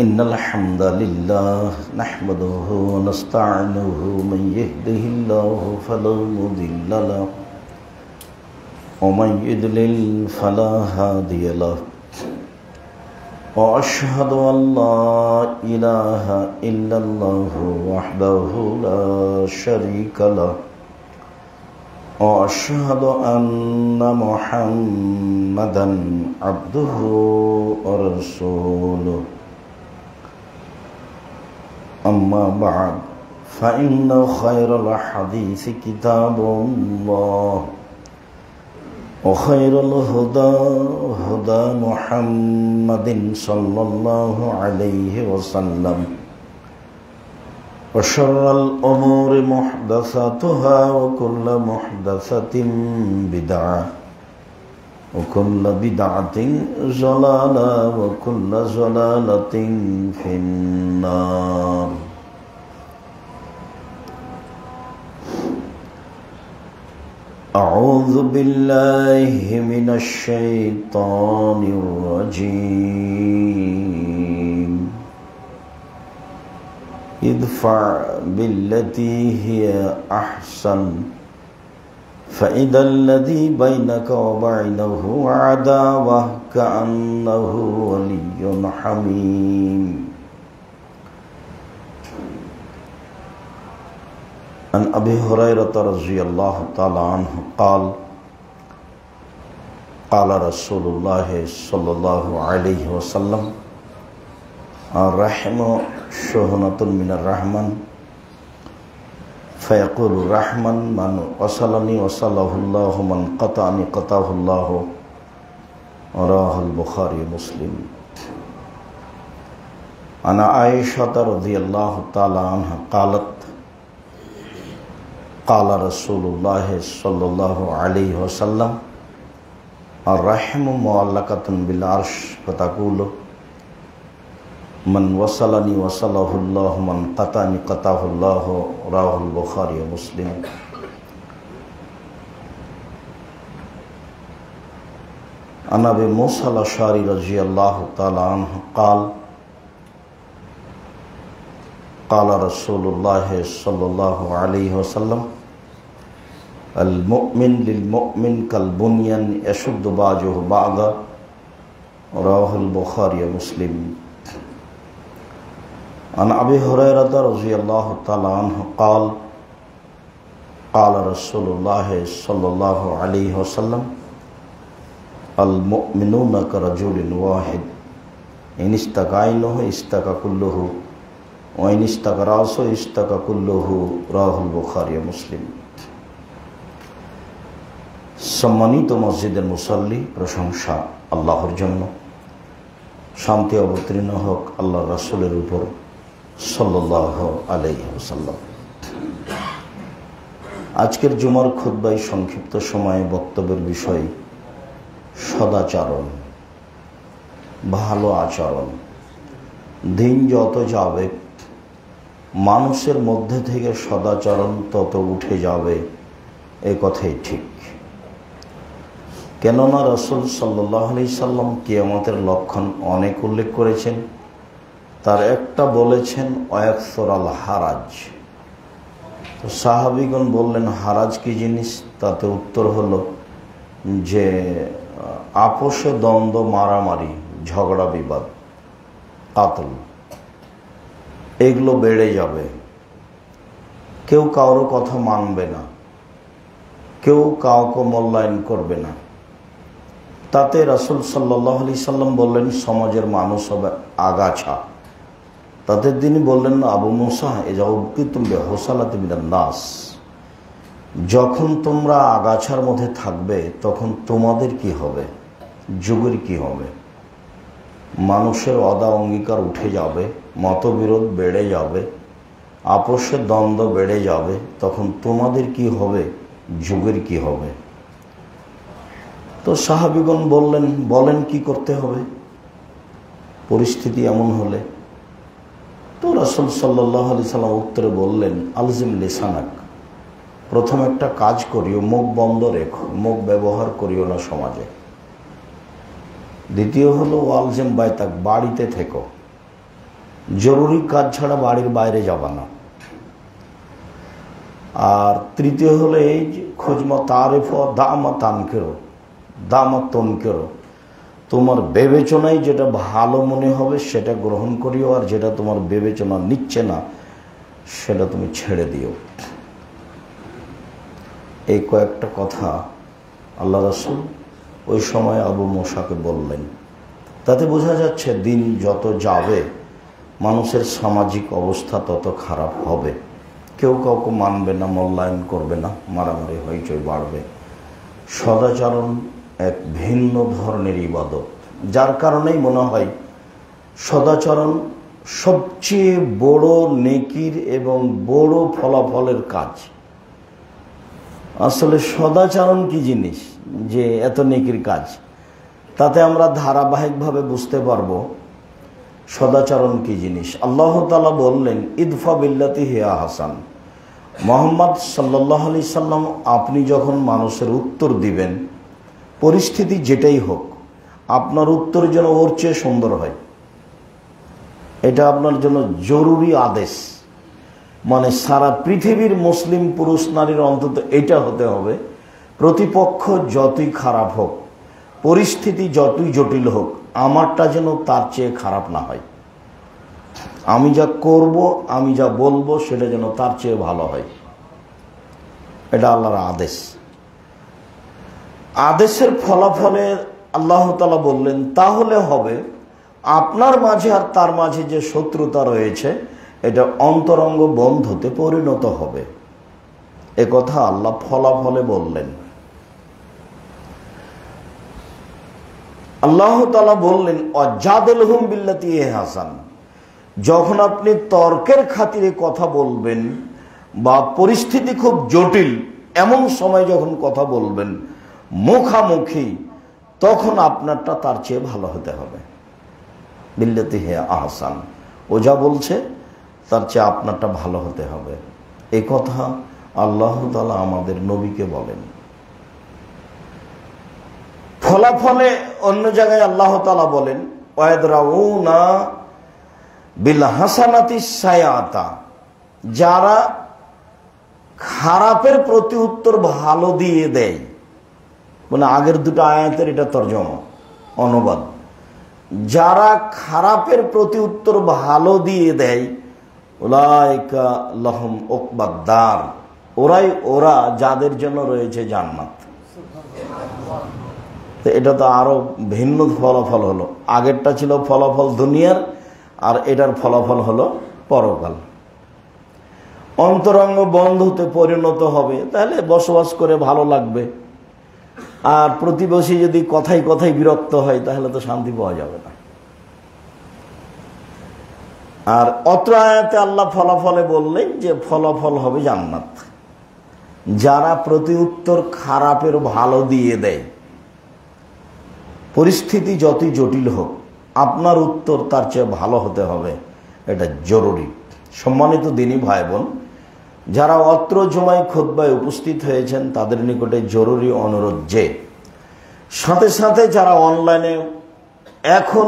إن الحمد لله نحمده ونستعينه من يهده الله فلا مضل له ومن يضلل فلا هادي له وأشهد أن لا إله إلا الله وحده لا شريك له وأشهد أن محمدا عبده ورسوله أما بعد فإن خير الحديث كتاب الله وخير الهدى هدى محمد صلى الله عليه وسلم وشر الأمور محدثاتها وكل محدثة بدعة وكل بدعة ضلالة وكل ضلالة في النار أعوذ بالله من الشيطان الرجيم ادفع بالتي هي أحسن فإذا الذي بينك وبينه عداوة كأنه ولي حميم عن أبي هريرة رضي الله تعالى عنه قال قال رسول الله صلى الله عليه وسلم الرحم شحنة من الرحمن فيقول الرحمن من وصلني وصله الله من قطعني قطعه الله رواه البخاري ومسلم عن عائشة رضي الله تعالى عنها قالت قال رسول الله صلى الله عليه وسلم الرحم معلقة بالعرش فتقول من وصلني وصله الله من قطعني قطعه الله رواه البخاري ومسلم عن أبي موسى الأشعري رضي الله تعالى عنه قال قال رسول الله صلى الله عليه وسلم المؤمن للمؤمن كالبنيان يشد بعضه بعضا رواه البخاري ومسلم عن أبي هريرة رضي الله تعالى عنه قال قال رسول الله صلى الله عليه وسلم المؤمنون كرجل واحد إن استكى عينه استكى كله وإن استكى رأسه استكى كله رواه البخاري ومسلم সম্মানিত মসজিদের মুসাল্লি, প্রশংসা আল্লাহর জন্য, শান্তি অবতীর্ণ হোক আল্লাহর রাসূলের উপর সাল্লাল্লাহু আলাইহি ওয়াসাল্লাম। আজকের জুমার খুতবায় সংক্ষিপ্ত সময়ে বক্তব্যের বিষয় সদাচরণ, ভালো আচরণ। দিন যত যাবে মানুষের মধ্যে থেকে সদাচরণ তত উঠে যাবে, এ কথাই ঠিক। কেননা রাসূল সাল্লাল্লাহু আলাইহি সাল্লাম কিয়ামতের লক্ষণ অনেক উল্লেখ করেছেন। তার একটা বলেছেন ওয়াকসুরাল হারাজ। তো সাহাবীগণ বললেন হারাজ কি জিনিস? তাতে উত্তর হলো যে আপোষে দ্বন্দ্ব, মারামারি, ঝগড়া বিবাদ, কাতল, এগুলো বেড়ে যাবে। কেউ কারো কথা মানবে না, কেউ কাউকে মূল্যায়ন করবে না। তাতে রাসূল সাল্লাল্লাহু আলাইহি সাল্লাম বললেন সমাজের মানুষ হবে আগাছা। তাতে তিনি বললেন আবু মুসা ইযা উবকিতুম বিহুসালাতি মিনান নাস, যখন তোমরা আগাছার মধ্যে থাকবে তখন তোমাদের কি হবে, যুগের কি হবে? মানুষের অদা অঙ্গীকার উঠে যাবে, মতবিরোধ বেড়ে যাবে, আপোষের দ্বন্দ্ব বেড়ে যাবে, তখন তোমাদের কি হবে, যুগের কি হবে? তো সাহাবীগণ বলেন কি করতে হবে পরিস্থিতি এমন হলে? তো রাসূল সাল্লাল্লাহু আলাইহি সাল্লাম উত্তরে বললেন আলজিম লিসানাক, প্রথম একটা কাজ করিও, মুখ বন্ধ রেখো, মুখ ব্যবহার করিও না সমাজে। দ্বিতীয় হলো ওয়ালজিম বাইতাক, বাড়িতে থেকো, জরুরি কাজ ছাড়া বাড়ির বাইরে যাবা না। আর তৃতীয় হলো এই যে খুঁজমা তারিফ দামা তানকেরো দামা তনকেরো, তোমার বিবেচনায় যেটা ভালো মনে হবে সেটা গ্রহণ করিও, আর যেটা তোমার বিবেচনা নিচ্ছে না সেটা তুমি ছেড়ে দিও। এই কয়েকটা কথা আল্লাহ রাসূল ওই সময় আবু মুসাকে বললেন। তাতে বোঝা যাচ্ছে দিন যত যাবে মানুষের সামাজিক অবস্থা তত খারাপ হবে। কেউ কাউকে মানবে না, মূল্যায়ন করবে না, মারামারি হইচই বাড়বে। সদাচরণ এক ভিন্ন ধরনের ইবাদত, যার কারণেই মনে হয় সদাচরণ সবচেয়ে বড় নেকির এবং বড় ফলাফলের কাজ। আসলে সদাচরণ কি জিনিস যে এত নেকির কাজ, তাতে আমরা ধারাবাহিকভাবে বুঝতে পারবো সদাচরণ কি জিনিস। আল্লাহ তাআলা বললেন ইদফা বিল্লাতি হিয়া হাসান। মুহাম্মদ সাল্লাল্লাহু আলাইহি সাল্লাম, আপনি যখন মানুষের উত্তর দিবেন, পরিস্থিতি যেটাই হোক, আপনার উত্তর যেন ওর চেয়ে সুন্দর হয়। এটা আপনার জন্য জরুরি আদেশ। মানে সারা পৃথিবীর মুসলিম পুরুষ নারীর অন্তত এটা হতে হবে, প্রতিপক্ষ যতই খারাপ হোক, পরিস্থিতি যতই জটিল হোক, আমারটা যেন তার চেয়ে খারাপ না হয়। আমি যা করব, আমি যা বলবো সেটা যেন তার চেয়ে ভালো হয়। এটা আল্লাহর আদেশ। আদেশের ফলাফলে আল্লাহ তাআলা বললেন তাহলে হবে আপনার মাঝে আর তার মাঝে যে শত্রুতা রয়েছে এটা অন্তরঙ্গ বন্ধুতে পরিণত হবে। এ কথা আল্লাহ ফলাফলে বললেন। আল্লাহ তাআলা বললেন অজাদিলহুম বিল্লাতি হিয়া হাসান। যখন আপনি তর্কের খাতিরে কথা বলবেন বা পরিস্থিতি খুব জটিল এমন সময় যখন কথা বলবেন মুখামুখি, তখন আপনারটা তার চেয়ে ভালো হতে হবে। বিল্লাতি হিয়া আহসান, ও যা বলছে তার চেয়ে আপনারটা ভালো হতে হবে। এই কথা আল্লাহ তাআলা আমাদের নবীকে বলেন। ফলাফলে অন্য জায়গায় আল্লাহ তাআলা বলেন ওয়ায়দরাউনা বিল হাসানাতি সায়াতা। যারা খারাপের প্রতি উত্তর ভালো দিয়ে দেয়, মানে আগের দুটো আয়াতের এটা তরজমা অনুবাদ। যারা খারাপের প্রতি উত্তর ভালো দিয়ে দেয় উলাইকা লাহুম উকবাদ দার, ওরা যাদের জন্য রয়েছে জান্নাত। তো এটা তো আরো ভিন্ন ফলাফল হলো। আগেরটা ছিল ফলাফল দুনিয়ার, আর এটার ফলাফল হলো পরকাল। অন্তরঙ্গ বন্ধুতে পরিণত হবে, তাহলে বসবাস করে ভালো লাগবে। আর প্রতিবেশী যদি কথায় কথায় বিরক্ত হয় তাহলে তো শান্তি পাওয়া যাবে না। আর অত্র আয়াতে আল্লাহ ফলাফলে বললেন যে ফলাফল হবে জান্নাত। যারা প্রতি উত্তর খারাপের ভালো দিয়ে দেয়, পরিস্থিতি যতই জটিল হোক আপনার উত্তর তার চেয়ে ভালো হতে হবে, এটা জরুরি। সম্মানিত দিনী ভাই বোন, যারা অত্র জুমায় খুতবায় উপস্থিত হয়েছেন তাদের নিকটে জরুরি অনুরোধ যে সাথে সাথে যারা অনলাইনে এখন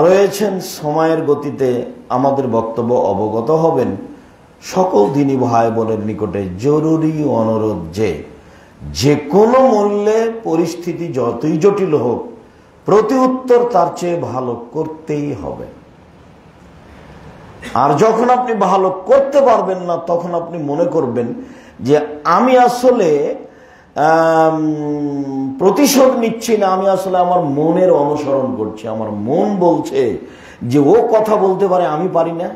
রয়েছেন সময়ের গতিতে আমাদের বক্তব্য অবগত হবেন, সকল দিনী ভাই বোনের নিকটে জরুরি অনুরোধ যে কোনো মূল্যে পরিস্থিতি যতই জটিল হোক প্রতি উত্তর তার চেয়ে ভালো করতেই হবে। আর যখন আপনি ভালো করতে পারবেন না তখন আপনি মনে করবেন যে আমি আসলে প্রতিশোধ নিচ্ছি না, আমি আসলে আমার মনের অনুসরণ করছি। আমার মন বলছে যে ও কথা বলতে পারে, আমি পারি না।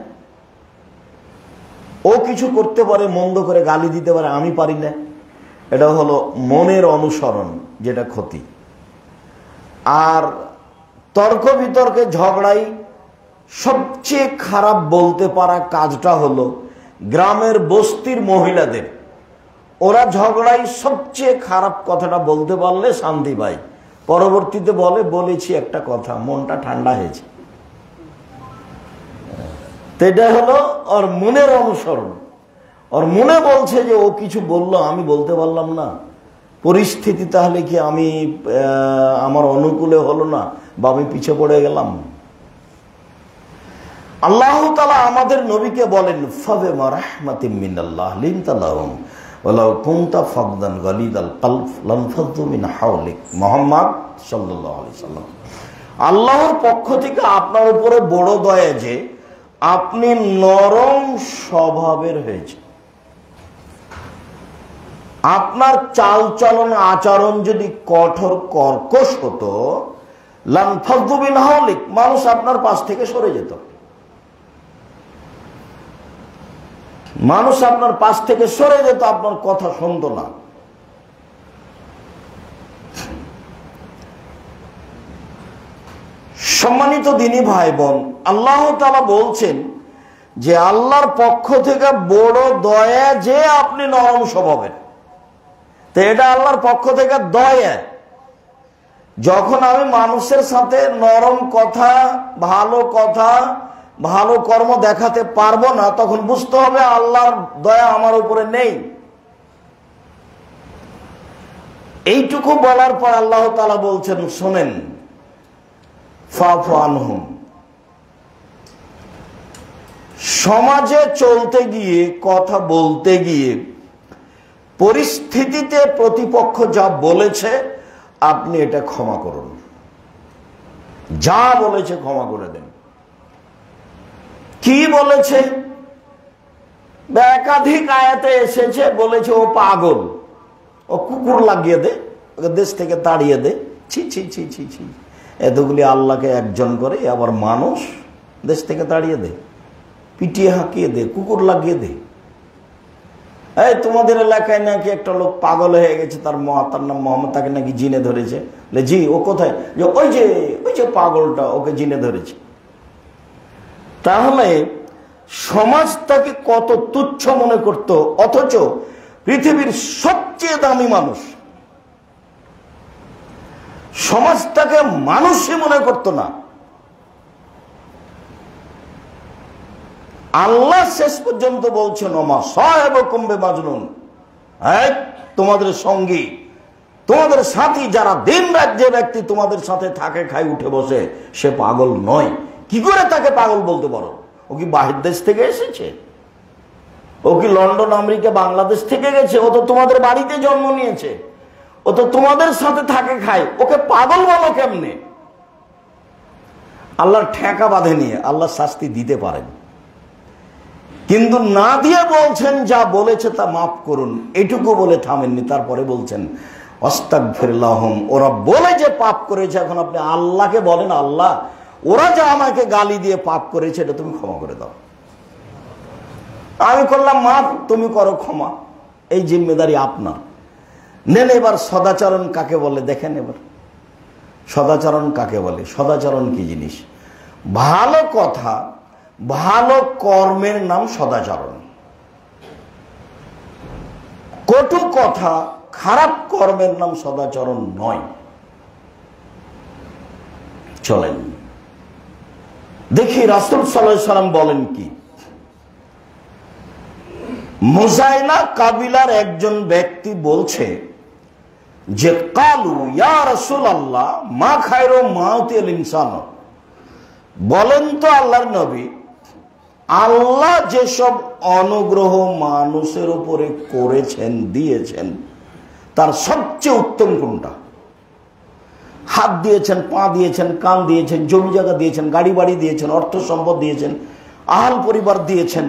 ও কিছু করতে পারে, মন্দ করে গালি দিতে পারে, আমি পারি না। এটা হলো মনের অনুসরণ, যেটা ক্ষতি। আর তর্ক বিতর্কে ঝগড়াই সবচেয়ে খারাপ বলতে পারা কাজটা হলো গ্রামের বস্তির মহিলাদের। ওরা সবচেয়ে খারাপ কথাটা বলতে পারলে শান্তি পায়, পরবর্তীতে বলেছি একটা কথা, মনটা ঠান্ডা হয়েছে। তো এটা হলো ওর মনের অনুসরণ। ওর মনে বলছে যে ও কিছু বললো, আমি বলতে পারলাম না, পরিস্থিতি তাহলে কি আমার অনুকূলে হলো না বা আমি পিছে পড়ে গেলাম। আল্লাহ তাআলা আমাদের নবীকে বলেন ফাবিমা রাহমাতিম মিনাল্লাহ লিনতা লাহুম ওয়ালাউ কুনতা ফাদদান গালিদাল কলব লানফাদু মিন হাওলিক। মুহাম্মদ সাল্লাল্লাহু আলাইহি সাল্লাম, আল্লাহর পক্ষ থেকে আপনার উপরে বড় দয়া যে আপনি নরম স্বভাবের হয়েছে। আপনার চালচলন আচরণ যদি কঠোর কর্কশ হতো, লানফাদু মিন হাওলিক, মানুষ আপনার পাশ থেকে সরে যেত। মানুষ আপনার পাশ থেকে সরে যেত, আপনার কথা শুনতো না। সম্মানিত দিনী ভাই বোন, আল্লাহ তাআলা বলছেন যে আল্লাহর পক্ষ থেকে বড় দয়া যে আপনি নরম স্বভাবের। তো এটা আল্লাহর পক্ষ থেকে দয়া। যখন আমি মানুষের সাথে নরম কথা, ভালো কর্ম দেখাতে পারবো না, তখন বুঝতে হবে আল্লাহর দয়া আমার উপরে নেই। এইটুকু বলার পর আল্লাহ তাআলা বলছেন, শোনেন, ফাফু আনহুম। সমাজে চলতে গিয়ে, কথা বলতে গিয়ে, পরিস্থিতিতে প্রতিপক্ষ যা বলেছে আপনি এটা ক্ষমা করুন, যা বলেছে ক্ষমা করে দেন। কি বলেছে? একাধিক আয়াতে এসেছে, বলেছে ও পাগল, ও কুকুর লাগিয়ে দে, ওকে দেশ থেকে তাড়িয়ে দে। ছি ছি ছি ছি ছি, এতগুলি আল্লাহকে একজন করে আবার মানুষ দেশ থেকে তাড়িয়ে দে, পিটিয়ে হাঁকিয়ে দে, কুকুর লাগিয়ে দে। এই তোমাদের এলাকায় নাকি একটা লোক পাগল হয়ে গেছে, তার নাম মোহাম্মদ, তাকে নাকি জিনে ধরেছে। জি, ও কোথায়? ওই যে পাগলটা, ওকে জিনে ধরেছে। তাহলে সমাজ তাকে কত তুচ্ছ মনে করত, অথচ পৃথিবীর সবচেয়ে দামি মানুষ, সমাজটাকে মানুষই মনে করত না। আল্লাহ শেষ পর্যন্ত বলছেন, ওমা সাহেবকুম বিমাজনুন, তোমাদের সঙ্গী, তোমাদের সাথী, যারা দিন রাত যে ব্যক্তি তোমাদের সাথে থাকে, খায়, উঠে বসে, সে পাগল নয়। কি করে তাকে পাগল বলতে পারো? ও কি বাহির দেশ থেকে এসেছে? ও কি লন্ডন, আমেরিকা, বাংলাদেশ থেকে গেছে? ও তো তোমাদের বাড়িতে জন্ম নিয়েছে, ও তো তোমাদের সাথে থাকে, খায়, ওকে পাগল বলো কেমনে? আল্লাহর ঠেকা বাঁধে নিয়ে আল্লাহ শাস্তি দিতে পারেন, কিন্তু না দিয়ে বলছেন যা বলেছে তা মাফ করুন, এটুকু বলে থামেননি। তারপরে বলছেন আস্তাগফিরুল্লাহম, ওরা বলে যে পাপ করেছে, এখন আপনি আল্লাহকে বলেন, আল্লাহ ওরা যা আমাকে গালি দিয়ে পাপ করেছে এটা তুমি ক্ষমা করে দাও। আমি করলাম মাফ, তুমি করো ক্ষমা, এই জিম্মেদারি আপনার। নেন এবার সদাচরণ কাকে বলে দেখেন। এবার সদাচরণ কাকে বলে? সদাচরণ কি জিনিস? ভালো কথা, ভালো কর্মের নাম সদাচরণ। কটু কথা, খারাপ কর্মের নাম সদাচরণ নয়। চলেন দেখি রাসূল সাল্লাল্লাহু আলাইহি সাল্লাম বলেন কি। মুজাইনা কাবিলার একজন ব্যক্তি বলছে যে, কালু ইয়া রাসূলুল্লাহ মা খায়রু মাউতিল ইনসান, বলেন তো আল্লাহর নবী, আল্লাহ যেসব অনুগ্রহ মানুষের উপরে করেছেন, দিয়েছেন, তার সবচেয়ে উত্তম কোনটা? হাত দিয়েছেন, পা দিয়েছেন, কান দিয়েছেন, জমি জায়গা দিয়েছেন, গাড়ি বাড়ি দিয়েছেন, অর্থ সম্পদ দিয়েছেন, আহাল পরিবার দিয়েছেন,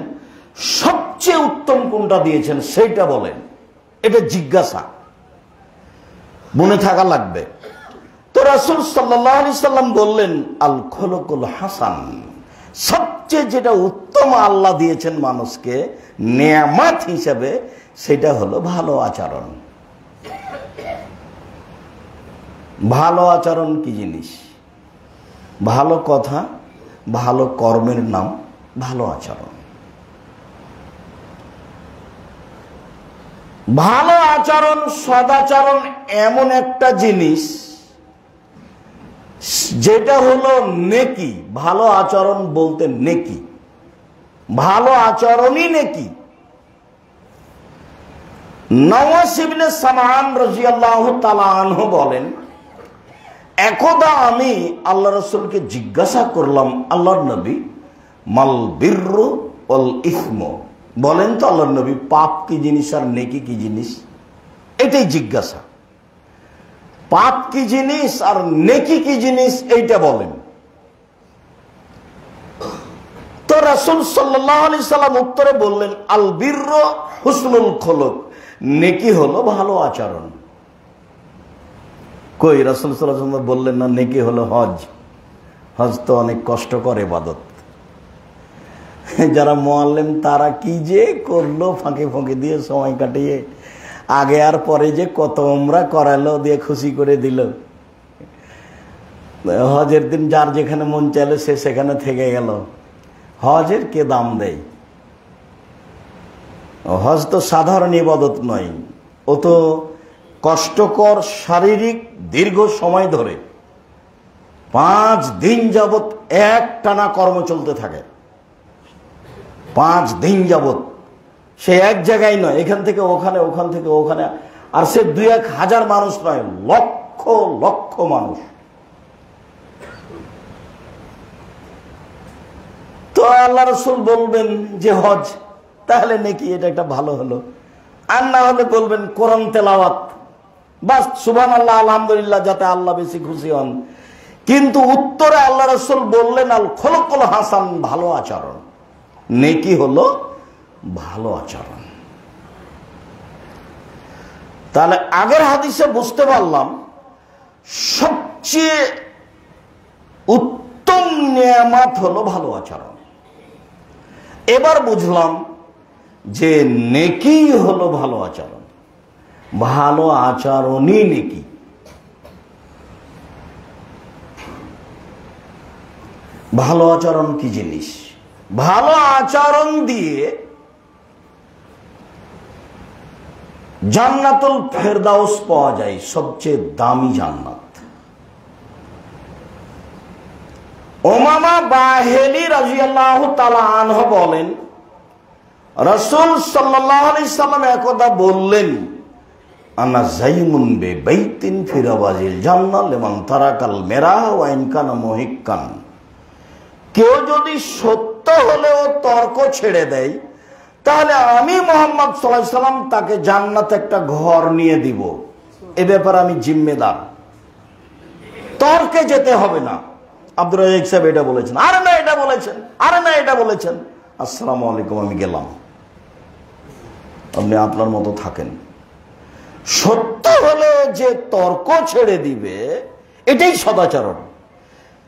সবচেয়ে উত্তম কোনটা দিয়েছেন সেইটা বলেন। এটা জিজ্ঞাসা, মনে থাকা লাগবে। তো রাসূল সাল্লাল্লাহু আলাইহি সাল্লাম বললেন, আল খুলুকুল হাসান, সবচেয়ে যেটা উত্তম আল্লাহ দিয়েছেন মানুষকে নেয়ামত হিসেবে, সেটা হলো ভালো আচরণ। ভালো আচরণ কি জিনিস? ভালো কথা, ভালো কর্মের নাম ভালো আচরণ। ভালো আচরণ, সদাচরণ এমন একটা জিনিস যেটা হলো নেকি। ভালো আচরণ বলতে নেকি, ভালো আচরণই নেকি। নওয়াস ইবনে সামআন রাদিয়াল্লাহু তাআলা আনহু বলেন, একদা আমি আল্লাহ রাসূলকে জিজ্ঞাসা করলাম, আল্লাহর নবী, মাল বিররু ওয়াল ইসমু। বলেন তো আল্লাহর নবী, পাপ কি জিনিস আর নেকি কি জিনিস? এটাই জিজ্ঞাসা। পাপ কি জিনিস আর নেকি কি জিনিস এইটা বলেন। তো রাসূল সাল্লাল্লাহু আলাইহি সাল্লাম উত্তরে বললেন, আল বিররু হুসনুল খুলুক, নেকি হলো ভালো আচরণ। কই রাসূল সাল্লাল্লাহু আলাইহি ওয়াসাল্লাম বললেন না নেকি হলো হজ? হজ তো অনেক কষ্টকর ইবাদত। যারা মুআল্লিম তারা কি যে করলো, ফাঁকে ফাঁকে দিয়ে সময় কাটিয়ে, আগে আর পরে যে কত উমরা করালো, দিয়ে খুশি করে দিল। হজের দিন যার যেখানে মন চাইলো সে সেখানে থেকে গেল। হজের কে দাম দেয়? হজ তো সাধারণ ইবাদত নয়, ও তো কষ্টকর, শারীরিক, দীর্ঘ সময় ধরে 5 দিন যাবত এক টানা কর্ম চলতে থাকে। 5 দিন যাবত সে এক জায়গায় নয়, এখান থেকে ওখানে, ওখান থেকে ওখানে। আর সে 2-1 হাজার মানুষ নয়, লক্ষ লক্ষ মানুষ। তো আল্লাহ রাসূল বলবেন যে হজ, তাহলে নাকি এটা একটা ভালো হলো। আর না হলে বলবেন কোরআন তেলাওয়াত, বাস সুবহানাল্লাহ আলহামদুলিল্লাহ, যাতে আল্লাহ বেশি খুশি হন। কিন্তু উত্তরে আল্লাহ রাসূল বললেন আল খুলুকুল হাসান, ভালো আচরণ। নেকি হলো ভালো আচরণ। তাহলে আগের হাদিসে বুঝতে পারলাম সবচেয়ে উত্তম নিয়ামত হলো ভালো আচরণ। এবার বুঝলাম যে নেকি হলো ভালো আচরণ, ভালো আচরণই নেকি। ভালো আচরণ কি জিনিস? ভালো আচরণ দিয়ে জান্নাতুল ফেরদাউস পাওয়া যায়, সবচেয়ে দামি জান্নাত। উমামা বাহিলী রাদিয়াল্লাহু তাআলা আনহু বলেন, রাসূল সাল্লাল্লাহু আলাইহি সাল্লাম একদা বললেন, আনা যাইমুন বিবাইতিন ফি রাওয়াজিল জান্নাহ লিমান তারাকাল মিরাহ ওয়া ইন কানা মুহিক্কান। কেউ যদি সত্য হলেও তর্ক ছেড়ে দেয়, তাহলে আমি মুহাম্মদ সাল্লাল্লাহু আলাইহি সাল্লাম তাকে জান্নাতে একটা ঘর নিয়ে দিব। এ ব্যাপারে আমি জিম্মেদার, তর্কে যেতে হবে না। আব্দুর রাজ্জাক সাহেব এটা বলেছেন, আরে না এটা বলেছেন, আরে না এটা বলেছেন, আসসালামু আলাইকুম, আমি গেলাম, আপনি আপনার মতো থাকেন। সত্য হলে যে তর্ক ছেড়ে দিবে, এটাই সদাচরণ।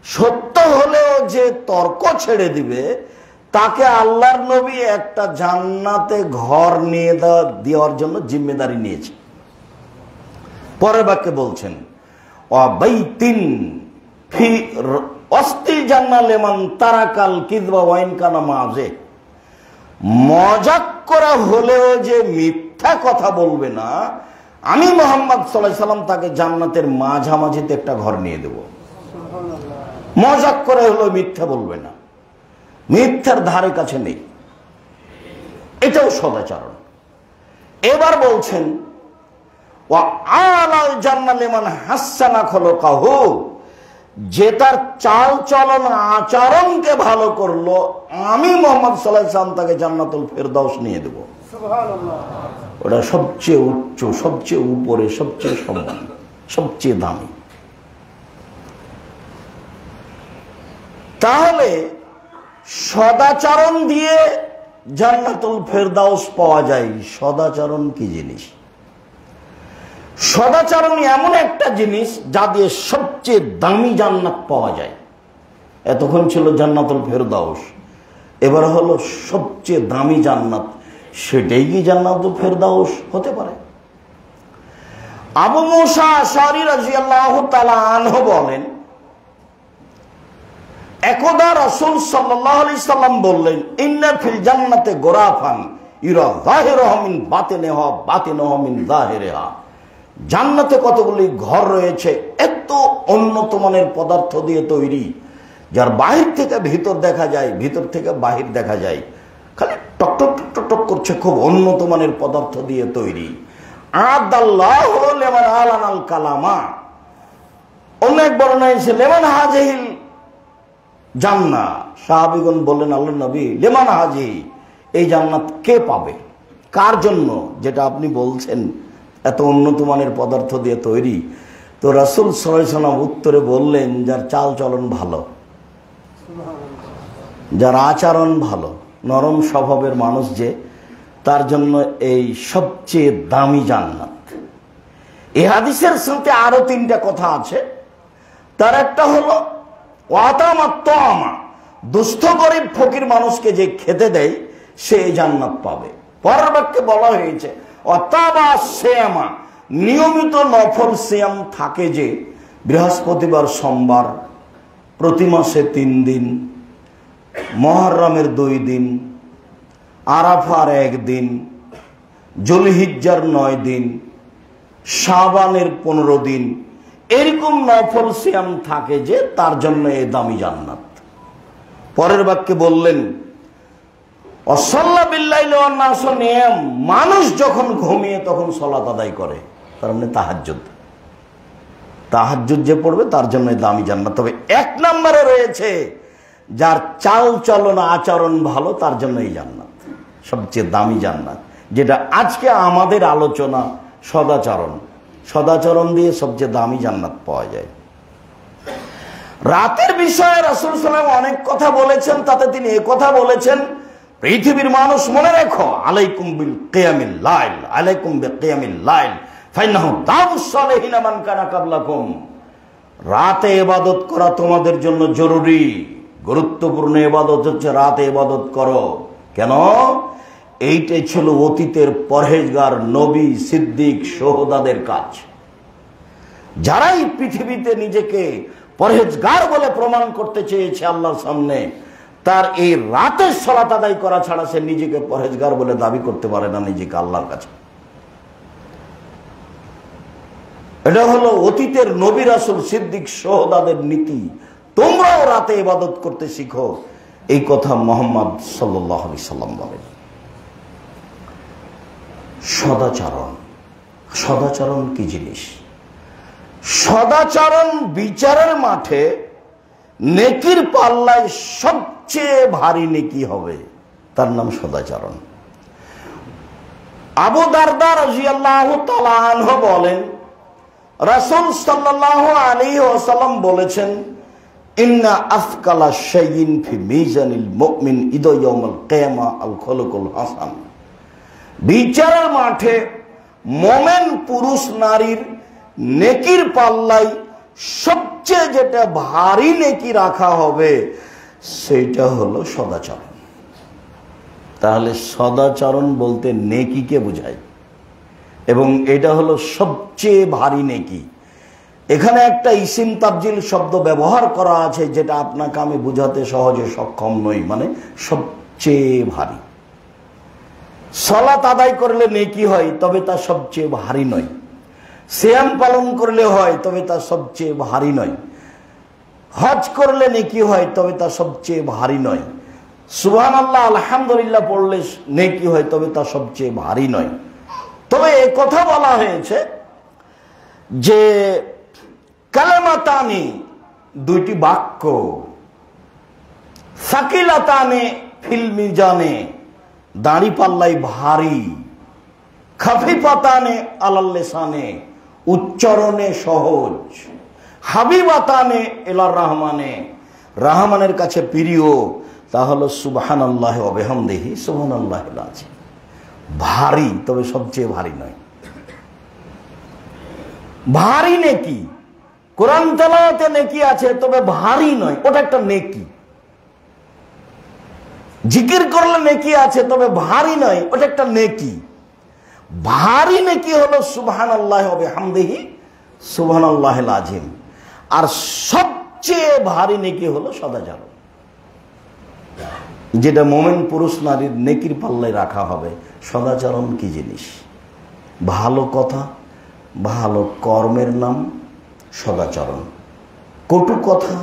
সত্য হলেও যে তর্ক ছেড়ে দিবে, তাকে আল্লাহর নবী একটা জান্নাতে ঘর নিয়ে দেওয়ার জন্য জিম্মেদারি নিয়েছে। পরের বাক্যে বলছেন, ওয়াবাইতিন ফি ওয়াসতিল জান্নাহ লিমান তারাকাল কিযবা ওয়া ইন কানা মাযে। মজাক করা হলেও যে মিথ্যা কথা বলবে না, আমি মুহাম্মদ সাল্লাল্লাহু আলাইহি সাল্লাম তাকে জান্নাতের মাঝামাঝিতে একটা ঘর নিয়ে দেব। মজাক করে হলেও মিথ্যা বলবে না, মিথ্যার ধারে কাছে নেই, এটাও সদাচরণ। এবার বলছেন, ওয়া আলাল জান্নাহ লিমান হাসানা খুলুকাহু, যে তার চাল চলন আচরণকে ভালো করলো, আমি মুহাম্মদ সাল্লাল্লাহু আলাইহি সাল্লাম তাকে জান্নাতুল ফেরদাউস নিয়ে দেব। সুবহানাল্লাহ। ওটা সবচেয়ে উচ্চ, সবচেয়ে উপরে, সবচেয়ে সম্মান, সবচেয়ে দামি। তাহলে সদাচরণ দিয়ে জান্নাতুল ফেরদাউস পাওয়া যায়। সদাচরণ কি জিনিস? সদাচরণ এমন একটা জিনিস যা দিয়ে সবচেয়ে দামি জান্নাত পাওয়া যায়। এতক্ষণ ছিল জান্নাতুল ফেরদাউস, এবার হলো সবচেয়ে দামি জান্নাত। সেটাই কি জান্নাতুল ফেরদাউস হতে পারে? আবু মুসা আশআরী রাদিয়াল্লাহু তাআলা আনহু বলেন, একদা রাসূল সাল্লাল্লাহু আলাইহি সাল্লাম বললেন, ইন্না ফিল জান্নাতে গোরাফান ইরা যাহিরুহা মিন বাতিনিহা বাতিনুহা মিন যাহিরিহা। জান্নাতে কতগুলি ঘর রয়েছে, এত উন্নত মানের পদার্থ দিয়ে তৈরি, যার বাহির থেকে ভিতর দেখা যায়, ভিতর থেকে বাহির দেখা যায়, খালি টক টক টক টক করছে, খুব উন্নত মানের পদার্থ দিয়ে তৈরি। আদাল্লাহু লিমান আলানাল কালামা। অনেক বর্ণনা এসেছে লিমান হাজিহিল জান্নাত। সাহাবীগণ বললেন, আল্লাহর নবী, লিমান হাজি, এই জান্নাত কে পাবে, কার জন্য? যেটা আপনি বলছেন এত উন্নত মানের পদার্থ দিয়ে তৈরি। তো রাসূল সাল্লাল্লাহু আলাইহি ওয়াসাল্লাম উত্তরে বললেন, যার চাল চলন ভালো, যার আচরণ ভালো, নরম স্বভাবের মানুষ, যে তার জন্য এই সবচেয়ে দামি জান্নাত। এই হাদিসের সাথে আরো তিনটা কথা আছে। তার একটা হলো ওয়াতামাত্তামা, দুস্থ গরিব ফকির মানুষকে যে খেতে দেয় সে জান্নাত পাবে। পরের বাক্যে বলা হয়েছে অতাবা সিয়ামা, নিয়মিত নফল সিয়াম থাকে যে, বৃহস্পতিবার সোমবার, প্রতি মাসে 3 দিন, মুহররমের 2 দিন, আরাফার 1 দিন, জুলহিজ্জার 9 দিন, শাবানের 15 দিন, এরকম নফল সিয়াম থাকে যে তার জন্য এই দামি জান্নাত। পরের বাক্যে বললেন অসাল্লা বিল্লাইল ওয়ান নাস নিয়াম, মানুষ যখন ঘুমিয়ে তখন সালাত আদায় করে, তার মানে তাহাজ্জুদ যে পড়বে তার জন্য দামি জান্নাত। তবে 1 নম্বরে রয়েছে যার চাল চলন আচরণ ভালো, তার জন্য এই জান্নাত সবচেয়ে দামি জান্নাত। যেটা আজকে আমাদের আলোচনা সদাচরণ দিয়ে সবচেয়ে দামি জান্নাত পাওয়া যায়। রাতের বিষয়ে রাসূল সাল্লাল্লাহু আলাইহি ওয়াসাল্লাম অনেক কথা বলেছেন। তাতে তিনি এই কথা বলেছেন, পৃথিবীর মানুষ মনে রেখো, আলাইকুম বিল কিয়ামিল লাইল, আলাইকুম বিকিয়ামিল লাইল ফাইন্নাহু দাবুস সালিহিন মান কানা ক্বাবলাকুম। রাতে ইবাদত করা তোমাদের জন্য জরুরি, গুরুত্বপূর্ণ ইবাদত হচ্ছে রাতে ইবাদত করো। কেন? এইটাই ছিল অতীতের পরহেজগার নবী, সিদ্দিক, শুহাদাদের কাজ। যারাই পৃথিবীতে নিজেকে পরহেজগার বলে প্রমাণ করতে চেয়েছে আল্লাহর সামনে, তার এই রাতের সালাত আদায় করা ছাড়া সে নিজেকে পরহেজগার বলে দাবি করতে পারে না নিজেকে আল্লাহর কাছে। এটা হলো অতীতের নবী, রাসূল, সিদ্দিক, শুহাদাদের নীতি। তোমরাও রাতে ইবাদত করতে শিখো, এই কথা মুহাম্মদ সাল্লাল্লাহু আলাইহি সাল্লাম বলেন। সদাচরণ কি জিনিস? সদাচরণ বিচারের মাঠে নেকির পাল্লায় সবচেয়ে ভারী নেকি হবে, তার নাম সদাচরণ। আবু দারদা রাদিয়াল্লাহু তাআলা আনহু বলেন, রাসূল সাল্লাল্লাহু আলাইহি ওয়াসাল্লাম বলেছেন, ইন্না আফকালা শাইইন ফি মিজানিল মুমিন ইদা ইয়াউমাল কিয়ামা আল খুলুকুল হাসান। বিচারের মাঠে মোমেন পুরুষ নারীর নেকির পাল্লায় সবচেয়ে যেটা ভারী নেকি রাখা হবে সেটা হলো সদাচরণ। তাহলে সদাচরণ বলতে নেকিকে বোঝায়, এবং এটা হলো সবচেয়ে ভারী নেকি। এখানে একটা ইসিম তাবজিল শব্দ ব্যবহার করা আছে, যেটা আপনাকে আমি বুঝাতে সহজে সক্ষম নই। মানে সবচেয়ে ভারী। সালাত আদায় করলে নেকি হয়, তবে তা সবচেয়ে ভারী নয়। সিয়াম পালন করলে হয়, তবে তা সবচেয়ে ভারী নয়। হজ করলে নেকি হয়, তবে তা সবচেয়ে ভারী নয়। সুবহানাল্লাহ, আলহামদুলিল্লাহ পড়লে নেকি হয়, তবে তা সবচেয়ে ভারী নয়। তবে এই কথা বলা হয়েছে যে কালেমাতানি, 2টি বাক্য, সাকিলাতানে ফিল মিজানে, দাড়ি পাল্লাই ভারী, খাফিফাতানে আলাল লিসানে, উচ্চারণে সহজ, হাবিবাতানে ইলার রহমানে, রহমানের কাছে প্রিয়। তা হলো সুবহানাল্লাহি ওয়া বিহামদিহি সুবহানাল্লাহিল আযীম। ভারী, তবে সবচেয়ে ভারী নয়। ভারী নেকি, কোরআন তেলাওয়াতে নেকি আছে, তবে ভারী নয়, ওটা একটা নেকি। জিকির করলে নেকি আছে, তবে ভারী নয়, ওটা একটা নেকি। ভারী নেকি হলো সুবহানাল্লাহি ওয়া বিহামদিহি সুবহানাল্লাহিল আযীম। আর সবচেয়ে ভারী নেকি হলো সদাচরণ, যেটা মোমেন পুরুষ নারীর নেকির পাল্লায় রাখা হবে। সদাচরণ কি জিনিস? ভালো কথা, ভালো কর্মের নাম সদাচরণ। কটু কথা,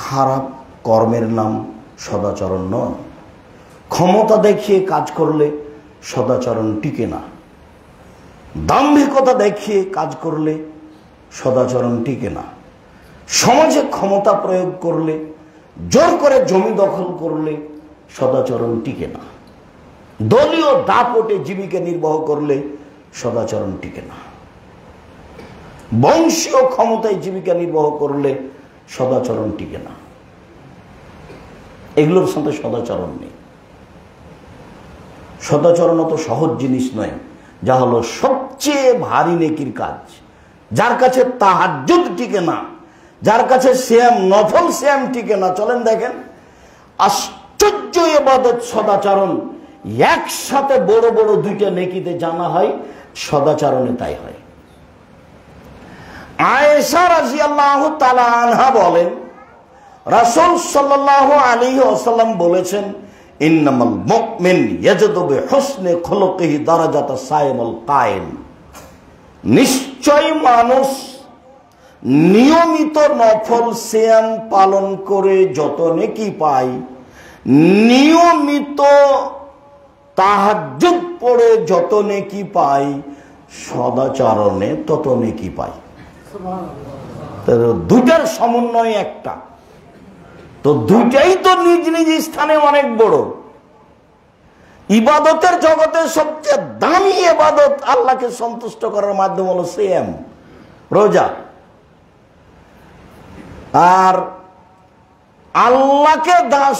খারাপ কর্মের নাম সদাচরণ নয়। ক্ষমতা দেখিয়ে কাজ করলে সদাচরণ টিকে না। দাম্ভিকতা দেখিয়ে কাজ করলে সদাচরণ টিকে না। সমাজে ক্ষমতা প্রয়োগ করলে জোর করে জমি দখল করলে সদাচরণ টিকে না, দলীয় দাপটে জীবিকা নির্বাহ করলে সদাচরণ টিকে না, বংশীয় ক্ষমতায় জীবিকা নির্বাহ করলে সদাচরণ টিকে না। এগুলোর সাথে সদাচরণ নেই। সদাচরণ অত সহজ জিনিস নয়, যা হলো সবচেয়ে ভারী নেকির কাজ। যার কাছে তাহাজ্জুদ টিকে না, যার কাছে সিয়াম নফল সিয়াম টিকে না, চলেন দেখেন আশ্চর্য ইবাদত সদাচরণ একসাথে বড় বড় দুইটা নেকিতে জানা হয়, সদাচরণে তাই হয়। আয়েশা রাদিয়াল্লাহু তাআলা আনহা বলেন, রাসূল সাল্লাল্লাহু আলাইহি ওয়াসাল্লাম বলেছেন, ইন্নামাল মুমিন ইয়াজদু বিহুসনি খুলুকিহি দারাজাতা সাইমুল কায়েম। নিশ্চয় মানুষ নিয়মিত নফল সিয়াম পালন করে যত নেকি পায়, নিয়মিত তাহাজ্জুদ পড়ে যত নেকি পায়, সদাচরণে তত নেকি পায়। দুইটার সমন্বয় একটা, তো দুইটাই তো নিজ নিজ স্থানে অনেক বড়। ইবাদতের জগতে সবচেয়ে দামি ইবাদত আল্লাহকে সন্তুষ্ট করার মাধ্যম হলো সিয়াম, রোজা। আর আল্লাহকে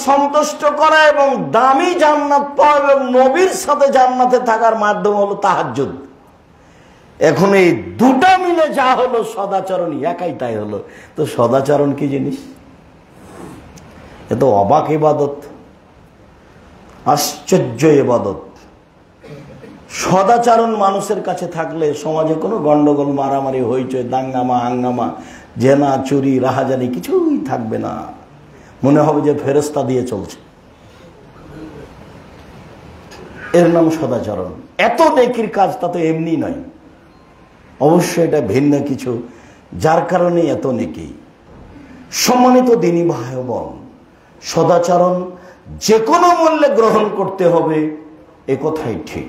সন্তুষ্ট করা এবং দামি জান্নাত পাওয়া এবং নবীর সাথে জান্নাতে থাকার মাধ্যম হলো তাহাজ্জুদ। এখন এই দুটা মিলে যা হলো সদাচরণ, একাই তাই হলো। তো সদাচরণ কি জিনিস? এ তো অবাক ইবাদত, আশ্চর্য ইবাদত। সদাচরণ মানুষের কাছে থাকলে সমাজে কোনো গন্ডগোল, মারামারি, হইচই, দাঙ্গামা, হাঙ্গামা, জেনা, চুরি, রাহাজানি কিছুই থাকবে না। মনে হবে যে ফেরেশতা দিয়ে চলছে। এর নাম সদাচরণ। এত নেকির কাজ তা তো এমনি নয়, অবশ্যই এটা ভিন্ন কিছু, যার কারণে এত নেকি। সম্মানিত দ্বীনি ভাই বোন, সদাচরণ যে কোনো মূল্যে গ্রহণ করতে হবে, এ কথাই ঠিক।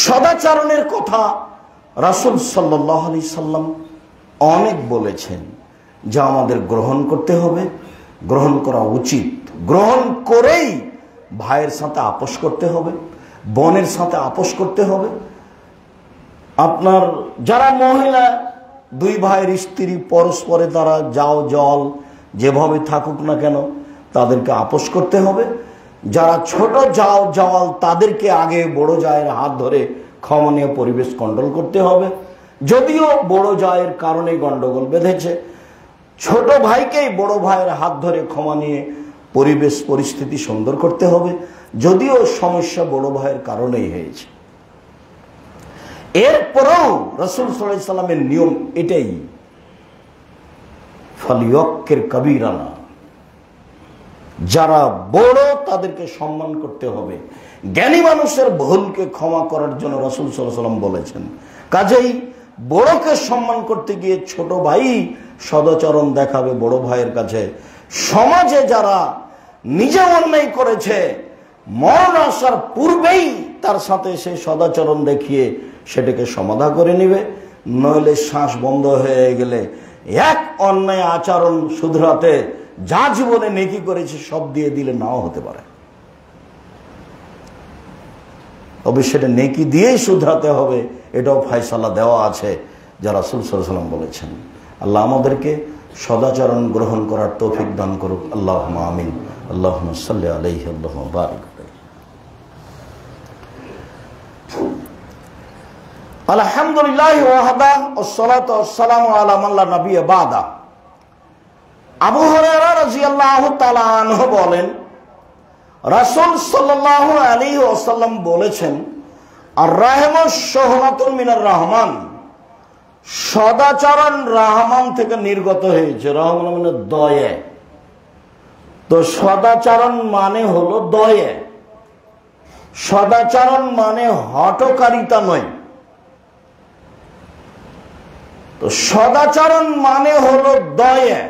সদাচরণের কথা রাসূল সাল্লাল্লাহু আলাইহি সাল্লাম অনেক বলেছেন, যা আমাদের গ্রহণ করতে হবে, গ্রহণ করা উচিত। গ্রহণ করেই ভাইয়ের সাথে আপোষ করতে হবে, বোনের সাথে আপোষ করতে হবে। আপনার যারা মহিলা, দুই ভাইয়ের স্ত্রী, পরস্পরে তারা যাও জল যেভাবে থাকুক না কেন, তাদেরকে আপোষ করতে হবে। যারা ছোট যাও জওয়াল, তাদেরকে আগে বড় জায়ের হাত ধরে ক্ষমা নিয়ে পরিবেশ কন্ট্রোল করতে হবে। যদিও বড় জায়ের কারণে গন্ডগোল বেঁধেছে, ছোট ভাইকেই বড় ভাইয়ের হাত ধরে ক্ষমা নিয়ে পরিবেশ পরিস্থিতি সুন্দর করতে হবে, যদিও সমস্যা বড় ভাইয়ের কারণেই হয়েছে। এরপরেও রাসূল সাল্লাল্লাহু আলাইহি সাল্লামের নিয়ম এটাই, ফালিয়াক্কির কাবীরানা, যারা বড় তাদেরকে সম্মান করতে হবে। জ্ঞানী মানুষের ভুলকে ক্ষমা করার জন্য রাসূল সাল্লাল্লাহু আলাইহি সাল্লাম বলেছেন। কাজেই বড়কে সম্মান করতে গিয়ে ছোট ভাই সদাচরণ দেখাবে বড় ভাইয়ের কাছে। সমাজে যারা নিজে অন্যায় করেছে, মরণ আসার পূর্বেই তার সাথে সেই সদাচরণ দেখিয়ে সেটাকে সমাধা করে নেবে। নইলে শ্বাস বন্ধ হয়ে গেলে এক অন্যায় আচরণ শুধরাতে যা জীবনে নেকি করেছে সব দিয়ে দিলে নাও হতে পারে। তবে সেটা নেকি দিয়েই শুধরাতে হবে, এটাও ফায়সালা দেওয়া আছে, যা রাসূল সাল্লাল্লাহু আলাইহি ওয়াসাল্লাম বলেছেন। আল্লাহ আমাদেরকে সদাচরণ গ্রহণ করার তৌফিক দান করুক। আল্লাহুম্মা আমিন। আল্লাহুম্মা সাল্লি আলাইহি আল্লাহুম্মা বারিক আলাইহি। আলহামদুলিল্লাহ ওয়াহদা ওয়াসসালাতু ওয়াসসালামু আলা মান লা নাবিয়্যা বাদা। আবু হুরায়রা রাদিয়াল্লাহু তাআলা আনহু বলেন, রাসূল সাল্লাল্লাহু আলাইহি ওয়াসাল্লাম বলেছেন, আর রাহমু শুহনাতুন মিনার রহমান, সদাচরণ রহমান থেকে নির্গত হয়েছে। রহমান মানে দয়া। তো সদাচরণ মানে হলো দয়া। সদাচরণ মানে হঠকারিতা নয়। তো সদাচরণ মানে হলো দয়া।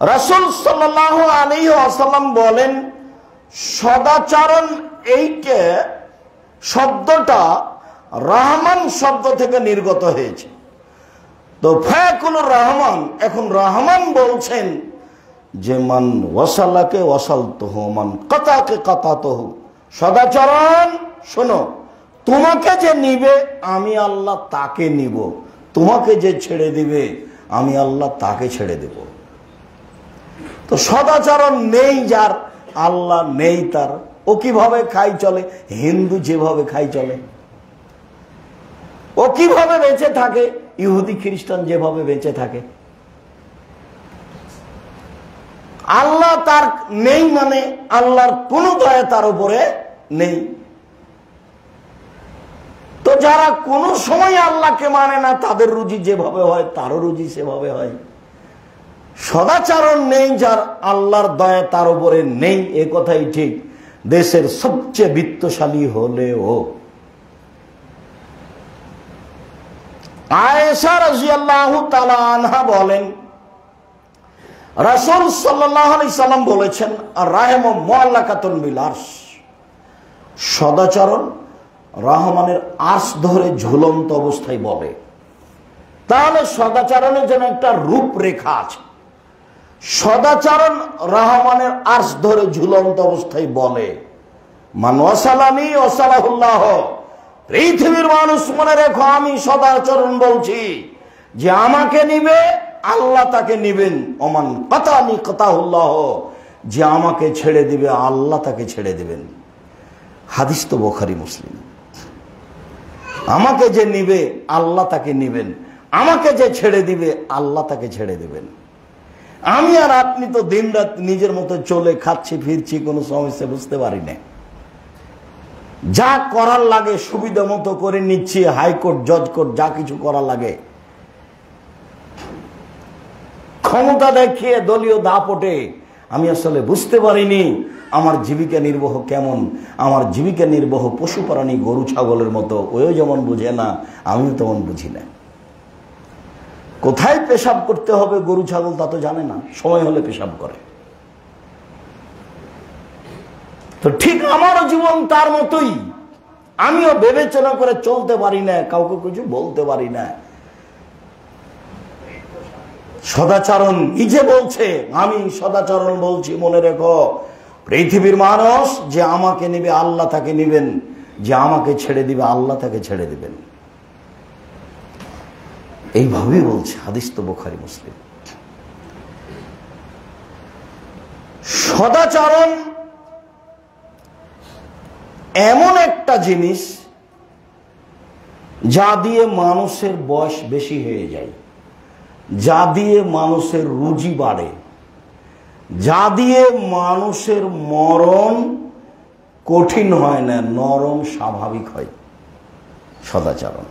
রাসূল সাল্লাল্লাহু আলাইহি ওয়াসাল্লাম বলেন, সদাচরণ এইটা শব্দটা রহমান শব্দ থেকে নির্গত হয়েছে। তো ফায়াকুলুর রহমান, এখন রহমান বলছেন যে মান ওয়াসালাকে ওয়াসালতুহু, মান কাতাকে কাতাতুহু। সদাচরণ শোনো, তোমাকে যে নিবে আমি আল্লাহ তাকে নিব, তোমাকে যে ছেড়ে দিবে আমি আল্লাহ তাকে ছেড়ে দেব। তো সদাচরণ নেই যার, আল্লাহ নেই তার, ও কিভাবে খাই চলে? হিন্দু যেভাবে খাই চলে, ও কিভাবে বেঁচে থাকে? ইহুদি খ্রিস্টান যেভাবে বেঁচে থাকে। আল্লাহ তার নেই মানে আল্লাহর কোন দয়া তার উপরে নেই। তো যারা কোনো সময় আল্লাহকে মানে না, তাদের রুজি যেভাবে হয় তারও রুজি সেভাবে হয়। সদাচরণ নেই যার, আল্লাহর দয়া তার উপরে নেই, এ কথাই ঠিক। দেশের সবচেয়ে বিত্তশালী হলেও আয়েশা রাদিয়াল্লাহু তাআলা আনহা বলেন, রাসূল সাল্লাল্লাহু আলাইহি সাল্লাম বলেছেন, আর-রাহমু মুআল্লাকাতুন বিল আরশ, সদাচরণ রহমানের আরশ ধরে ঝুলন্ত অবস্থায় বলে। তাহলে সদাচরণের জন্য একটা রূপরেখা আছে। সদাচরণ রহমানের আরশ ধরে ঝুলন্ত অবস্থায় বলে, মান ওয়াসালানি ওয়াসালাহুল্লাহ। পৃথিবীর মানুষ মনে রেখো, আমি সদাচরণ বলছি, যে আমাকে নিবে আল্লাহ তাকে নিবেন। ওমান কাতানি কাতাহুল্লাহ, যে আমাকে ছেড়ে দিবে আল্লাহ তাকে ছেড়ে দিবেন। হাদিস তো বুখারী মুসলিম। আমাকে যে নিবে আল্লাহ তাকে নিবেন, আমাকে যে ছেড়ে দিবে আল্লাহ তাকে ছেড়ে দিবেন। আমি আর আপনি তো দিন রাত নিজের মতো চলে খাচ্ছি ফিরছি, কোনো সমস্যা বুঝতে পারি না। যা করার লাগে সুবিধা মতো করে নিচ্ছি, হাইকোর্ট জজ কোর্ট যা কিছু করার লাগে ক্ষমতা দেখিয়ে দলীয় দাপটে আমি আসলে বুঝতে পারিনি আমার জীবিকা নির্বাহ কেমন। আমার জীবিকা নির্বাহ পশু প্রাণী গরু ছাগলের মতো, ওও যেমন বুঝে না আমিও তেমন বুঝি না। কোথায় পেশাব করতে হবে গরু ছাগল তা তো জানে না, সময় হলে পেশাব করে। তো ঠিক আমারও জীবন তার মতোই, আমিও বিবেচনা করে চলতে পারি না, কাউকে কিছু বলতে পারি না। সদাচরণ নিজে বলছে, আমি সদাচরণ বলছি, মনে রেখো পৃথিবীর মানুষ যে আমাকে নিবে আল্লাহ তাকে নিবেন, যে আমাকে ছেড়ে দিবে আল্লাহ তাকে ছেড়ে দিবেন। এইভাবেই বলছে, হাদিস তো বুখারী মুসলিম। সদাচরণ এমন একটা জিনিস যা দিয়ে মানুষের বয়স বেশি হয়ে যায়, যা দিয়ে মানুষের রুজি বাড়ে, যা দিয়ে মানুষের মরণ কঠিন হয় না, নরম স্বাভাবিক হয়। সদাচরণ।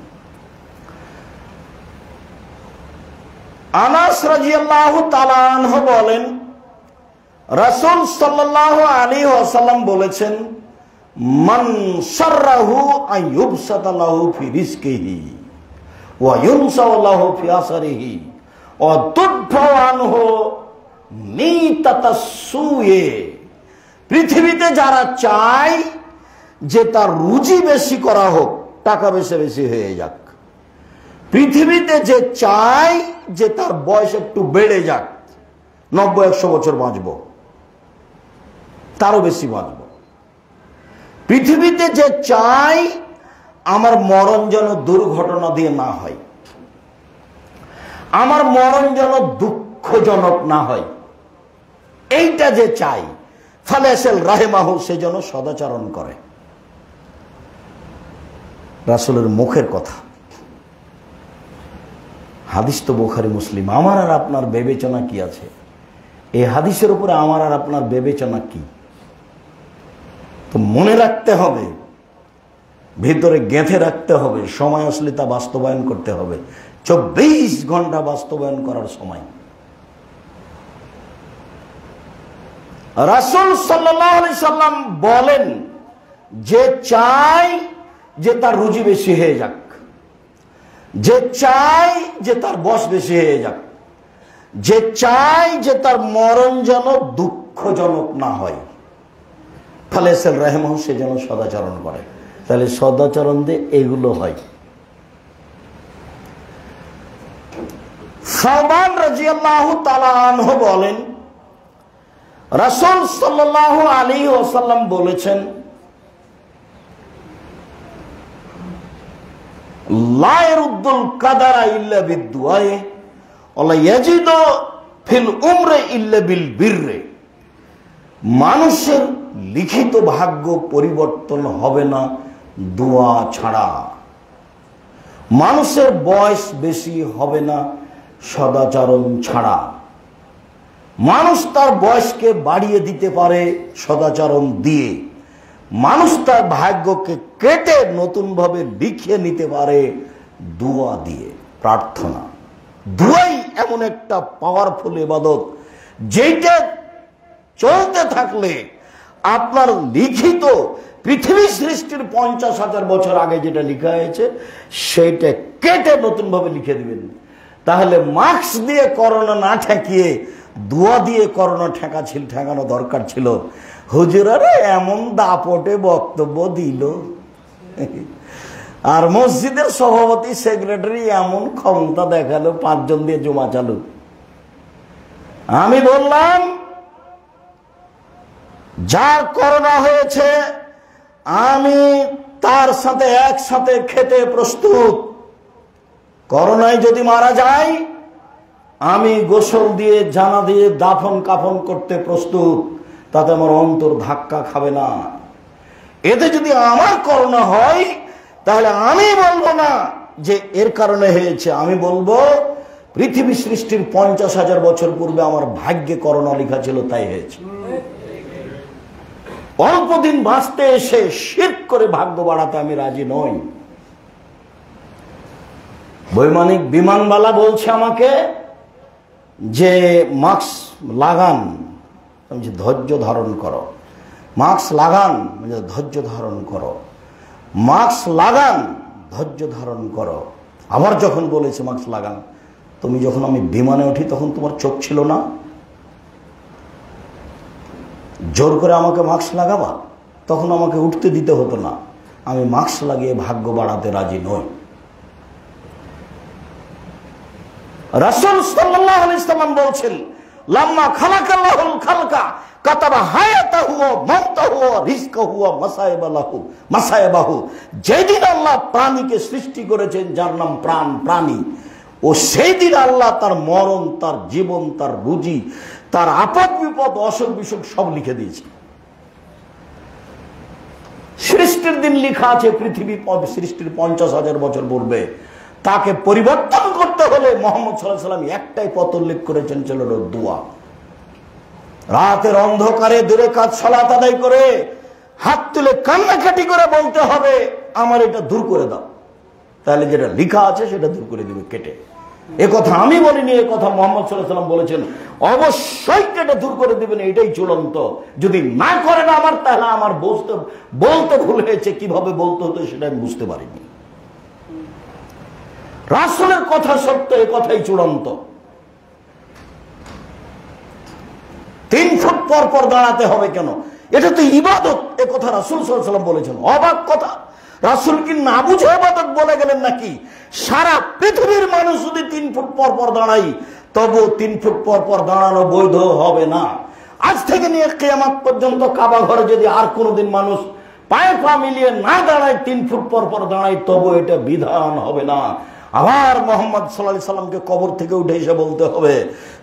আনাস রাদিয়াল্লাহু তাআলা আনহু বলেন, রাসূল সাল্লাল্লাহু আলাইহি ওয়াসাল্লাম বলেছেন, মান সাররাহু আইয়ুবসাতা লাহু ফি রিজকিহি ওয়া ইউনসাউ লাহু ফি আসরিহি ওয়া তুদফা আনহু মিতাতাসসুয়ে। পৃথিবীতে যারা চায় যে তার রুজি বেশি করা হোক, টাকা বেশি বেশি হয়ে যাক, পৃথিবীতে যে চায় যে তার বয়স একটু বেড়ে যাক, 90-100 বছর বাঁচব, তারও বেশি বাঁচব, পৃথিবীতে যে চায় আমার মরণ যেন দুর্ঘটনা দিয়ে না হয়, আমার মরণ যেন দুঃখজনক না হয়, এইটা যে চাই, ফালেসেল রাহেমাহু, সে যেন সদাচরণ করে। রাসূলের মুখের কথা, হাদিস তো বুখারী মুসলিম। আমার আর আপনার বিবেচনা কি আছে এই হাদিসের উপরে? আমার আর আপনার বিবেচনা কি? তো মনে রাখতে হবে, ভিতরে গেঁথে রাখতে হবে, সময় আসলে তা বাস্তবায়ন করতে হবে। 24 ঘন্টা বাস্তবায়ন করার সময়। রাসূল সাল্লাল্লাহু আলাইহি সাল্লাম বলেন, যে চায় যে তার রুজি বেশি হয়ে যাক, যে চায় যে তার বয়স বেশি হয়ে যাক, যে চায় যে তার মরণ যেন দুঃখজনক না হয়, ফালেসেল রাহেমাহু, সে যেন সদাচরণ করে। তাহলে সদাচরণ দিয়ে এগুলো হয়। সাওবান রাদিয়াল্লাহু তাআলা আনহু বলেন, রাসূল সাল্লাল্লাহু আলাইহি ওয়াসাল্লাম বলেছেন, লা ইয়ারুদ্দুল কাদারা ইল্লা বিদ্দুআ ওয়ালা ইয়াজিদু ফিল উমরি ইল্লা বিল বিররি। মানুষের লিখিত ভাগ্য পরিবর্তন হবে না দোয়া ছাড়া। মানুষের বয়স বেশি হবে না সদাচরণ ছাড়া। মানুষ তার বয়সকে বাড়িয়ে দিতে পারে সদাচরণ দিয়ে। মানুষ তার ভাগ্যকে কেটে নতুনভাবে লিখিয়ে নিতে পারে দোয়া দিয়ে, প্রার্থনা। দোয়াই এমন একটা পাওয়ারফুল ইবাদত, যেটা চলতে থাকলে আপনার লিখিত পৃথিবী সৃষ্টির 50,000 বছর আগে যেটা লেখা হয়েছে সেটা কেটে নতুনভাবে লিখে দিবেন। তাহলে মাস্ক দিয়ে করোনা না ঠেকিয়ে দোয়া দিয়ে করোনা ঠেকানো দরকার ছিল। হুজুরারে এমন দাপটে বক্তব্য দিল, আর মসজিদের সভাপতি সেক্রেটারি এমন ক্ষমতা দেখালো, 5 জন দিয়ে জমা চালু। আমি বললাম, যার করোনা হয়েছে আমি তার সাথে একসাথে খেতে প্রস্তুত। করোনায় যদি মারা যায় আমি গোসল দিয়ে জানা দিয়ে দাফন কাফন করতে প্রস্তুত, তাতে আমার অন্তর ধাক্কা খাবে না। এতে যদি আমার করোনা হয় তাহলে আমি বলবো না যে এর কারণে হয়েছে, আমি বলবো পৃথিবী সৃষ্টির 50,000 বছর পূর্বে আমার ভাগ্যে করোনা লেখা ছিল, তাই হয়েছে। অল্প দিন বাঁচতে এসে শিরক করে ভাগ্য বাড়াতে আমি রাজি নই। বৈমানিক বিমানবালা বলছে আমাকে যে মাস্ক লাগান, আমি ধৈর্য ধারণ করো। মাস্ক লাগান, ধৈর্য ধারণ করো। মাস্ক লাগান, ধৈর্য ধারণ করো। আবার যখন বলেছে মাস্ক লাগান, তুমি যখন আমি বিমানে উঠি তখন তোমার চোখ ছিল না? জোর করে আমাকে মাস্ক লাগাবা, তখন আমাকে উঠতে দিতে হতো না। আমি মাস্ক লাগিয়ে ভাগ্য বাড়াতে রাজি নই। রাসূল সাল্লাল্লাহু আলাইহি ওয়াসাল্লাম বলছেন, লাম্মা খালাকাল্লাহুল খালকা কাতাবা হায়াতাহু ওয়া মাউতাহু ওয়া রিজকাহু ওয়া মাসায়াবাহু। যেদিন আল্লাহ প্রাণীকে সৃষ্টি করেছেন, যার নাম প্রাণ, প্রাণী, ও সেই দিন আল্লাহ তার মরণ, তার জীবন, তার রুজি, তার আপদ বিপদ, অসুখ বিসুখ সব লিখে দিয়েছে। সৃষ্টির দিন লেখা আছে পৃথিবী সৃষ্টির 50,000 বছর পূর্বে। তাকে পরিবর্তন করতে হলে মুহাম্মদ সাল্লাল্লাহু আলাইহি ওয়াসাল্লাম একটাই পথ উল্লেখ করেছেন, ছিল দোয়া। রাতের অন্ধকারে দূরে কাজ সালাত আদায় করে হাত তুলে কান্নাকাটি করে বলতে হবে, আমার এটা দূর করে দাও। তাহলে যেটা লেখা আছে সেটা দূর করে দিবে কেটে। এ কথা আমি বলিনি, এ কথা মুহাম্মদ সাল্লাল্লাহু আলাইহি ওয়াসাল্লাম বলেছেন। অবশ্যই কেটে দূর করে দিবেন, এটাই চূড়ান্ত। যদি না করেন আমার, তাহলে আমার বলতে ভুল হয়েছে, কিভাবে বলতে হতো সেটা আমি বুঝতে পারিনি। রাসূলের কথা সত্য, এ কথাই চূড়ান্ত। 3 ফুট পর পর দাঁড়াতে হবে কেন? এটা তো ইবাদত, এ কথা রাসূল সাল্লাল্লাহু আলাইহি ওয়াসাল্লাম বলেছেন। অবাক কথা, রাসূল কি না বুঝে ইবাদত বলে গেলেন নাকি? সারা পৃথিবীর মানুষ যদি 3 ফুট পর পর দাঁড়াই, তবু 3 ফুট পর পর দাঁড়ানো বৈধ হবে না। আজ থেকে নিয়ে কিয়ামত পর্যন্ত কাবা ঘরে যদি আর কোনোদিন মানুষ পায়ে পা মিলিয়ে না দাঁড়ায়, 3 ফুট পর পর দাঁড়ায়, তবু এটা বিধান হবে না। আবার মুহাম্মদ সাল্লাল্লাহু আলাইহি সাল্লামকে কবর থেকে উঠে এসে বলতে হবে,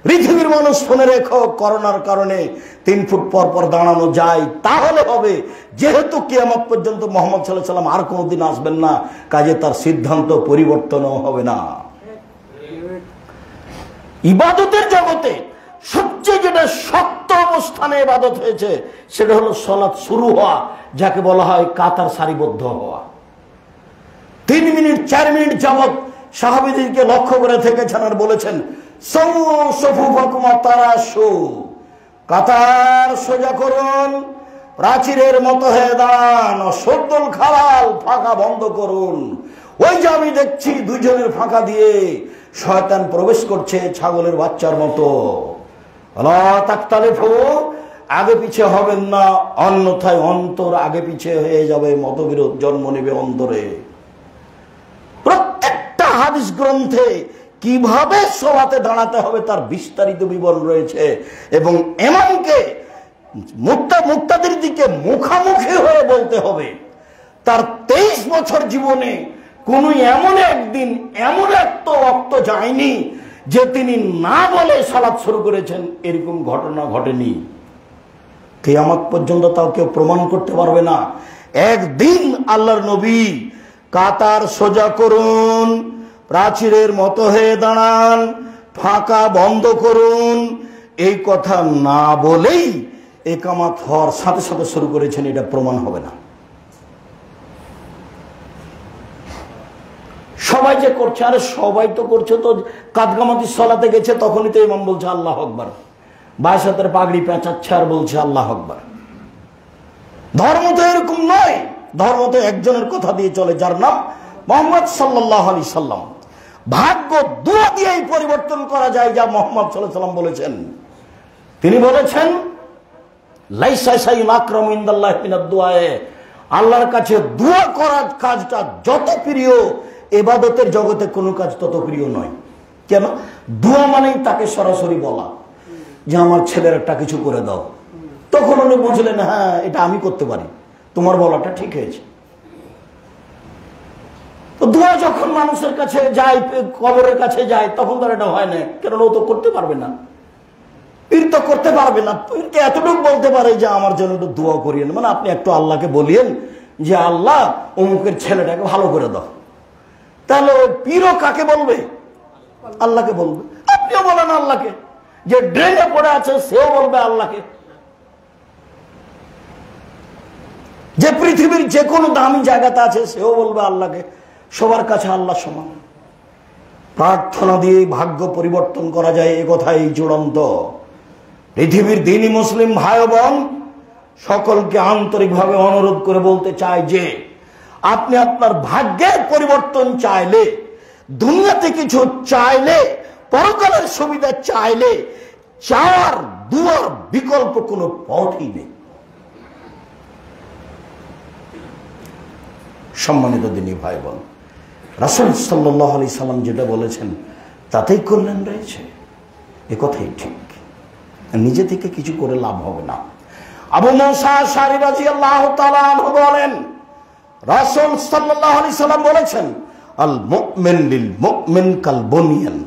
পৃথিবীর মানুষ শুনে রেখো, করোনার কারণে 3 ফুট পর পর দাঁড়ানো যায়, তাহলে হবে। যেহেতু কিয়ামত পর্যন্ত মুহাম্মদ সাল্লাল্লাহু আলাইহি সাল্লাম আর কোনোদিন আসবেন না, কাজে তার সিদ্ধান্ত পরিবর্তনও হবে না। ইবাদতের জগতে সবচেয়ে যেটা শক্ত অবস্থানে ইবাদত হয়েছে সেটা হলো সালাত শুরু হওয়া, যাকে বলা হয় কাতার সারিবদ্ধ হওয়া। 3 মিনিট 4 মিনিট যাবত সাহাবীদেরকে লক্ষ্য করে থেকেছেন আর বলেছেন, কাতার সোজা করুন, প্রাচীরের মতো হয়ে দাঁড়ান, সদ্দুল খালাল, ফাঁকা বন্ধ করুন। ওই যে আমি দেখছি 2 জনের ফাঁকা দিয়ে শয়তান প্রবেশ করছে ছাগলের বাচ্চার মতো। লা তাকতালিফু, আগে পিছে হবেন না, অন্যথায় অন্তর আগে পিছে হয়ে যাবে, মতবিরোধ জন্ম নেবে অন্তরে। প্রত্যেকটা হাদিস গ্রন্থে কিভাবে সালাতে দাঁড়াতে হবে তার বিস্তারিত বিবরণ রয়েছে, এবং ইমামকে মুক্তাদির দিকে মুখামুখি হয়ে বলতে হবে তার 23 বছর জীবনে কোন এমন একদিন এমন একটা ওয়াক্ত যায়নি যে তিনি না বলে সালাত শুরু করেছেন, এরকম ঘটনা ঘটেনি। কিয়ামত পর্যন্ত তাও কেউ প্রমাণ করতে পারবে না। একদিন আল্লাহর নবী কাতার সোজা করুন, প্রাচীরের মতো হয়ে দাঁড়ান, ফাঁকা বন্ধ করুন, এই কথা না বলেই ইকামত হওয়ার সাথে সাথে শুরু করেছেন, এটা প্রমাণ হবে না। সবাই যে করছে, আরে সবাই তো করছে, তো কাদগামাতি সলাতে গেছে তখনই তো ইমাম বলছে আল্লাহ আকবার, বাসাতের পাগড়ি পেঁচাচ্ছে আর বলছে আল্লাহ আকবার। ধর্ম তো এরকম নয়। ধর্ম তো একজনের কথা দিয়ে চলে, যার নাম মুহাম্মদ সাল্লাল্লাহু আলাইহি সাল্লাম। ভাগ্য দোয়া দিয়েই পরিবর্তন করা যায়, যা মুহাম্মদ সাল্লাল্লাহু আলাইহি সাল্লাম বলেছেন। তিনি বলেছেন লাইসা শাইউন আকরামু ইনদাল্লাহি মিনাদ দুআ, আল্লাহর কাছে দোয়া করার কাজটা যত প্রিয়, ইবাদতের জগতে কোনো কাজ তত প্রিয় নয়। কেন? দোয়া মানেই তাকে সরাসরি বলা যে আমার ছেলের একটা কিছু করে দাও। তখন উনি বুঝলেন হ্যাঁ এটা আমি করতে পারি, তোমার বলাটা ঠিক হয়েছে। তো দোয়া যখন মানুষের কাছে যায়, কবরের কাছে যায়, তখন তার এটা হয় না, কারণ ও তো করতে পারবে না, পীর তো করতে পারবে না। পীরকে এতটুকু বলতে পারে যে আমার জন্য একটু দোয়া করিয়েন, মানে আপনি একটু আল্লাহকে বলিয়েন যে আল্লাহ অমুকের ছেলেটাকে ভালো করে দাও। তাহলে পীরও কাকে বলবে? আল্লাহকে বলবে। আপনিও বলেন আল্লাহকে, যে ড্রেনে পড়ে আছে সেও বলবে আল্লাহকে, যে পৃথিবীর যে কোনো দামি জায়গাতে আছে সেও বলবে আল্লাহকে। সবার কাছে আল্লাহ সমান। প্রার্থনা দিয়ে ভাগ্য পরিবর্তন করা যায়, এ কথাই চূড়ান্ত। পৃথিবীর দ্বীনি মুসলিম ভাই বোন সকলকে আন্তরিকভাবে অনুরোধ করে বলতে চাই যে আপনি আপনার ভাগ্যের পরিবর্তন চাইলে, দুনিয়াতে কিছু চাইলে, পরকালের সুবিধা চাইলে, চাওয়ার দুয়ার বিকল্প কোনো পথই নেই। সম্মানিত দ্বীনি ভাই বোন, রাসূল সাল্লাল্লাহু আলাইহি সাল্লাম যেটা বলেছেন তাতেই কল্যাণ রয়েছে, এ কথাই ঠিক। নিজে থেকে কিছু করে লাভ হবে না। আবু মুসা আশআরী রাদিয়াল্লাহু তাআলা আনহু বলেন, রাসূল সাল্লাল্লাহু আলাইহি সাল্লাম বলেছেন আল মুমিন লিল মুমিন কাল বুনিয়ান,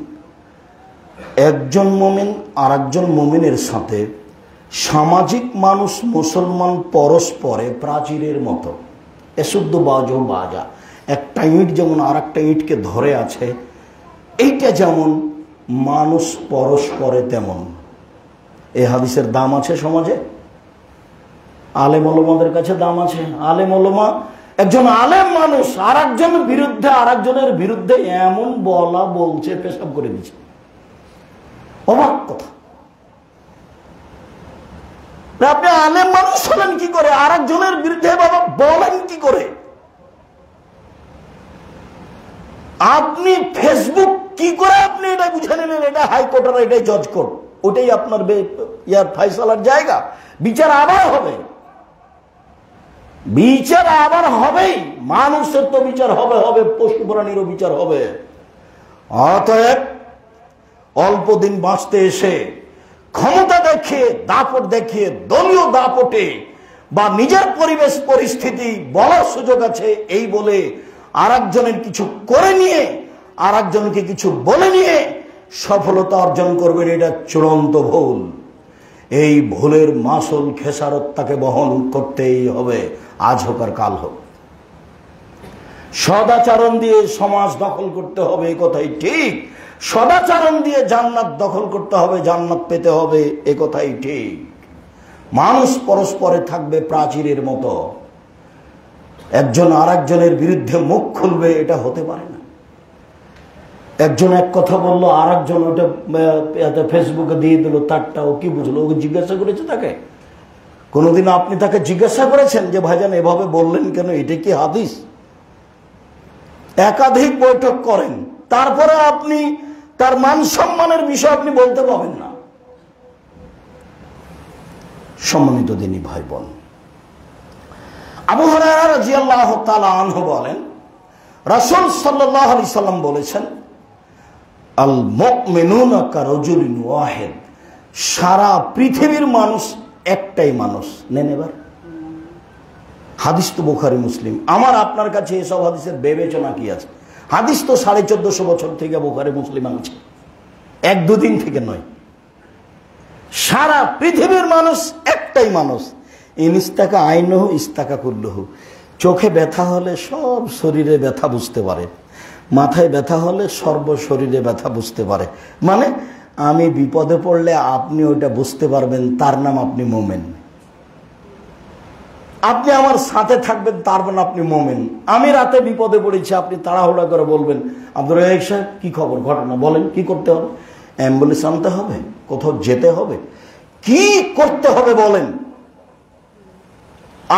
একজন মুমিন আরেকজন মুমিনের সাথে, সামাজিক মানুষ মুসলমান পরস্পরে প্রাচীরের মতো। এসুদ্দু বাজো বাজা, একটা ইট যেমন আর একটা ইটকে ধরে আছে, এইটা যেমন মানুষ পরস্পরে তেমন। এই হাদিসের দাম আছে সমাজে, আলেম ওলামাদের কাছে দাম আছে। আলেম ওলামা, একজন আলেম মানুষ আর একজনের বিরুদ্ধে আরেকজনের বিরুদ্ধে এমন বলা বলছে, পেশাব করে দিচ্ছে, অবাক কথা। আপনি আলেম মানুষ হলেন কি করে, আরেকজনের বিরুদ্ধে বাবা বলেন কি করে? আপনি ফেসবুক কি করে আপনি এটা বুঝে নিলেন এটা হাইকোর্ট আর এটাই জজ কোর্ট, ওটাই আপনার ফাইসালার জায়গা? বিচার আবার হবে, বিচার আবার হবেই। মানুষের তো বিচার হবে, হবে পশু প্রাণীরও বিচার হবে। অতএব অল্প দিন বাঁচতে এসে ক্ষমতা দেখিয়ে, দাপট দেখিয়ে, দলীয় দাপটে বা নিজের পরিবেশ পরিস্থিতি বলার সুযোগ আছে এই বলে আরেকজনের কিছু করে নিয়ে, আরেকজনকে কিছু বলে নিয়ে সফলতা অর্জন করবেন, এটা চূড়ান্ত ভুল। এই ভুলের মাসুল খেসারত তাকে বহন করতেই হবে, আজ হোক আর কাল হোক। সদাচরণ দিয়ে সমাজ দখল করতে হবে, এ কথাই ঠিক। সদাচরণ দিয়ে জান্নাত দখল করতে হবে, জান্নাত পেতে হবে, এ কথাই ঠিক। মানুষ পরস্পরে থাকবে প্রাচীরের মতো, একজন আরেকজনের বিরুদ্ধে মুখ খুলবে, এটা হতে পারে না। একজন এক কথা বললো, আরেকজন ওটা ফেসবুকে দিয়ে দিল তারটা, ও কি বুঝলো? ওকে জিজ্ঞাসা করেছে তাকে? কোনোদিন আপনি তাকে জিজ্ঞাসা করেছেন যে ভাইজান এভাবে বললেন কেন, এটা কি হাদিস? একাধিক বৈঠক করেন, তারপরে আপনি তার মান সম্মানের বিষয় আপনি বলতে পারবেন না। সম্মানিত দ্বীনি ভাই বোন, আবু হুরায়রা রাদিয়াল্লাহু তাআলা আনহু বলেন, রাসূল সাল্লাল্লাহু আলাইহি সাল্লাম বলেছেন আল মুমিনুনা কারাজুলিন ওয়াহিদ, সারা পৃথিবীর মানুষ একটাই মানুষ। নেন এবার, হাদিস তো বুখারী মুসলিম। আমার আপনার কাছে এসব হাদিসের বিবেচনা কি আছে? হাদিস তো 1450 বছর থেকে বুখারী মুসলিম আছে, এক দুদিন থেকে নয়। সারা পৃথিবীর মানুষ একটাই মানুষ। ইনিস্তাকা আইনহু ইস্তাকা কুল্লুহু। চোখে ব্যথা হলে সব শরীরে ব্যথা বুঝতে পারে, মাথায় ব্যথা হলে সর্ব শরীরে ব্যথা বুঝতে পারে। মানে আমি বিপদে পড়লে আপনি ওইটা বুঝতে পারবেন, তার নাম আপনি মোমেন। আপনি আমার সাথে থাকবেন, তার মানে আপনি মোমেন। আমি রাতে বিপদে পড়েছি, আপনি তাড়াহুড়া করে বলবেন, আব্দুর রাজ্জাক সাহেব কি খবর, ঘটনা বলেন, কি করতে হবে? অ্যাম্বুলেন্স আনতে হবে, কোথাও যেতে হবে, কি করতে হবে বলেন?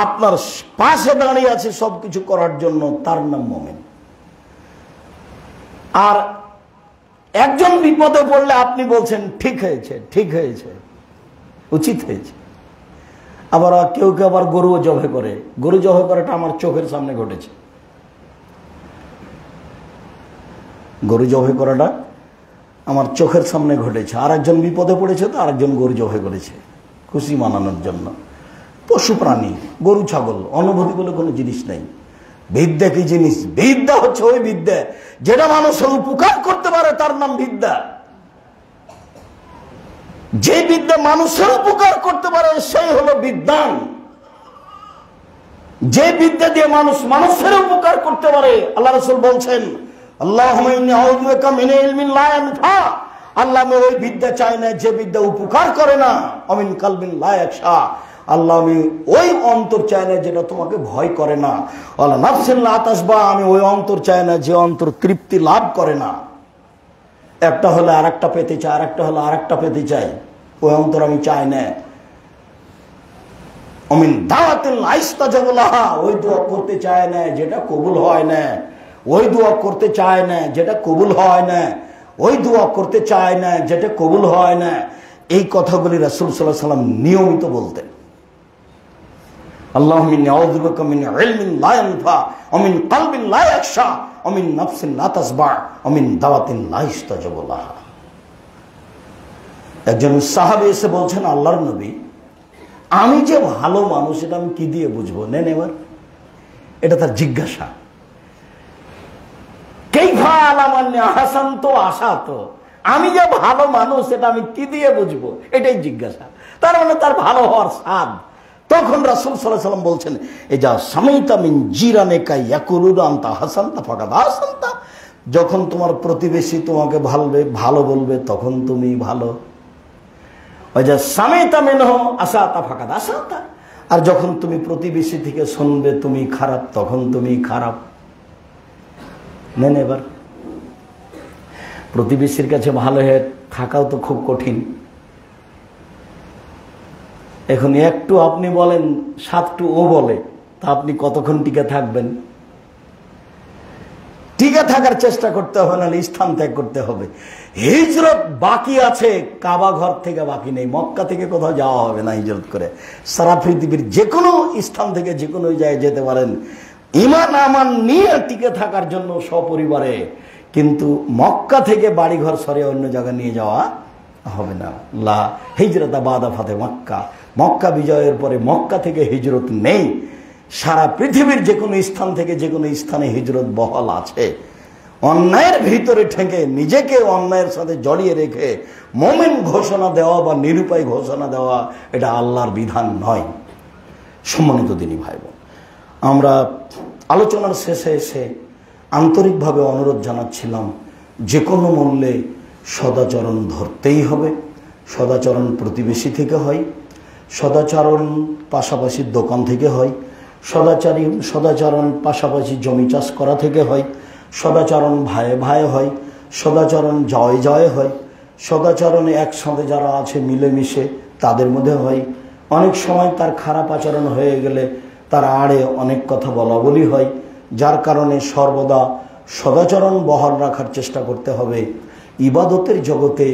আপনার পাশে দাঁড়িয়ে আছে সবকিছু করার জন্য, তার নাম মোমেন। আর একজন বিপদে পড়লে আপনি বলছেন ঠিক হয়েছে, ঠিক হয়েছে, উচিত হয়েছে। আবার কেউ কেউ আবার গরুও জবাই করে। গরু জবাই করাটা আমার চোখের সামনে ঘটেছে। গরু জবাই করাটা আমার চোখের সামনে ঘটেছে। আর একজন বিপদে পড়েছে, তো আরেকজন গরু জবাই করেছে খুশি মানানোর জন্য। পশু প্রাণী, গরু ছাগল, অনুভূতি বলে কোনো জিনিস নেই। বিদ্যা কি জিনিস? বিদ্যা হচ্ছে ওই বিদ্যা যেটা মানুষের উপকার করতে পারে, তার নাম বিদ্যা। যে বিদ্যা মানুষের উপকার করতে পারে সেই হলো বিদ্বান। যে বিদ্যা দিয়ে মানুষ মানুষের উপকার করতে পারে, আল্লাহ রাসূল বলছেন, আল্লাহুম্মা ইন্নী আউযু বিকা মিন ইলমিন লা ইয়ানফা। আল্লাহ, আমি ওই বিদ্যা চাই না যে বিদ্যা উপকার করে না। অমিন কালবিন লা ইয়াখশা। আল্লাহ, আমি ওই অন্তর চাই না যেটা তোমাকে ভয় করে না। আল্লাহ নাফসিন লা তাশবা। আমি ওই অন্তর চাই না যে অন্তর তৃপ্তি লাভ করে না। একটা হলে আরেকটা পেতে চায়, আরেকটা হলে আরেকটা পেতে চাই, ওই অন্তর আমি চাই না। অমিন দাওয়াতিন লা ইস্তাজাবু লাহা। ওই দোয়া করতে চায় না যেটা কবুল হয় না। ওই দোয়া করতে চায় না যেটা কবুল হয় না। ওই দোয়া করতে চায় না যেটা কবুল হয় না। এই কথাগুলি রাসূল সাল্লাল্লাহু আলাইহি ওয়াসাল্লাম নিয়মিত বলতেন। আল্লাহুম্মা ইন্নী আউযু বিকা মিন ইলমিন লা ইয়ানফা ওয়া মিন কলবিন লা ইয়াখশা ওয়া মিন নাফসিন লা তাসবা ওয়া মিন দাওয়াতিন লা ইস্তাজাবু লাহা। একজন সাহাবী এসে বলছেন, আল্লাহর নবী, আমি যে ভালো মানুষ এটা আমি কি দিয়ে বুঝবো? নেন এবার, এটা তার জিজ্ঞাসা। কাইফা আলামান্নি আহসানতু আসাতু। আমি যে ভালো মানুষ এটা আমি কি দিয়ে বুঝবো? এটাই জিজ্ঞাসা। তার মানে তার ভালো হওয়ার স্বাদ। তখন রাসূল সাল্লাল্লাহু আলাইহি ওয়াসাল্লাম বলছেন, এজা সামাইতা মিন জিরানিকা ইয়াকুলুনা আনতা হাসানতা ফাকাদ আহসানতা। যখন তোমার প্রতিবেশী তোমাকে ভালো বলবে তখন তুমি ভালো। ওইজা সামাইতা মিনহু আসাতা ফাকাদ আসাতা। আর যখন তুমি প্রতিবেশী থেকে শুনবে তুমি খারাপ, তখন তুমি খারাপ। নেন এবার, প্রতিবেশীর কাছে ভালো হয়ে থাকাও তো খুব কঠিন। এখন একটু আপনি বলেন, সাতটু ও বলে, তা আপনি কতক্ষণ টিকে থাকবেন? টিকে থাকার চেষ্টা করতে হবে, না স্থান ত্যাগ করতে হবে। হিজরত বাকি আছে, কাবা ঘর থেকে বাকি নেই। মক্কা থেকে কোথাও যাওয়া হবে না হিজরত করে। সারা পৃথিবীর যে কোনো স্থান থেকে যে কোনো জায়গায় যেতে পারেন ঈমান আমান নিয়ে টিকে থাকার জন্য সপরিবারে। কিন্তু মক্কা থেকে বাড়িঘর সরে অন্য জায়গায় নিয়ে যাওয়া হবে না। লা হিজরত বাদা ফাতে মক্কা। মক্কা বিজয়ের পরে মক্কা থেকে হিজরত নেই। সারা পৃথিবীর যে কোনো স্থান থেকে যে কোনো স্থানে হিজরত বহাল আছে। অন্যায়ের ভিতরে ঠেকে নিজেকে অন্যায়ের সাথে জড়িয়ে রেখে মুমিন ঘোষণা দেওয়া বা নিরুপায় ঘোষণা দেওয়া, এটা আল্লাহর বিধান নয়। সম্মানিত দিনী ভাই বোন, আমরা আলোচনার শেষে এসে আন্তরিকভাবে অনুরোধ জানাচ্ছিলাম, যে কোনো মূল্যে সদাচরণ ধরতেই হবে। সদাচরণ প্রতিবেশী থেকে হয়, সদাচরণ পাশাপাশি দোকান থেকে হয়, সদাচরণ পাশাপাশি জমি চাষ করা থেকে হয়, সদাচরণ ভাইয়ে ভাইয়ে হয়, সদাচরণ জয় জয় হয়, সদাচরণে একসাথে যারা আছে মিলেমিশে তাদের মধ্যে হয়। অনেক সময় তার খারাপ আচরণ হয়ে গেলে তার আড়ে অনেক কথা বলা বলি হয়, যার কারণে সর্বদা সদাচরণ বহাল রাখার চেষ্টা করতে হবে। ইবাদতের জগতে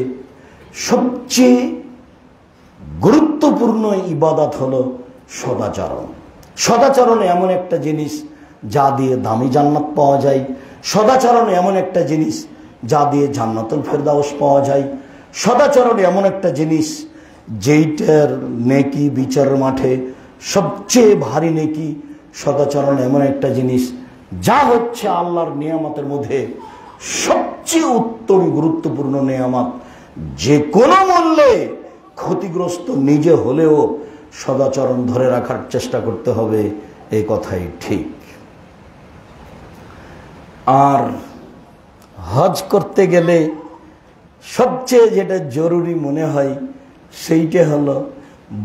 সবচেয়ে গুরুত্বপূর্ণ ইবাদত হলো সদাচরণ। সদাচরণ এমন একটা জিনিস যা দিয়ে দামি জান্নাত পাওয়া যায়। সদাচরণ এমন একটা জিনিস যা দিয়ে জান্নাতুল ফেরদাউস পাওয়া যায়। সদাচরণ এমন একটা জিনিস যেইটার নেকি বিচারের মাঠে সবচেয়ে ভারী নেকি সদাচরণ এমন একটা জিনিস যা হচ্ছে আল্লাহর নিয়ামতের মধ্যে সবচেয়ে উত্তম গুরুত্বপূর্ণ নিয়ামত। যে কোনো মূল্যে ক্ষতিগ্রস্ত নিজে হলেও সদাচরণ ধরে রাখার চেষ্টা করতে হবে, এই কথাই ঠিক। আর হজ করতে গেলে সবচেয়ে যেটা জরুরি মনে হয় সেইটা হলো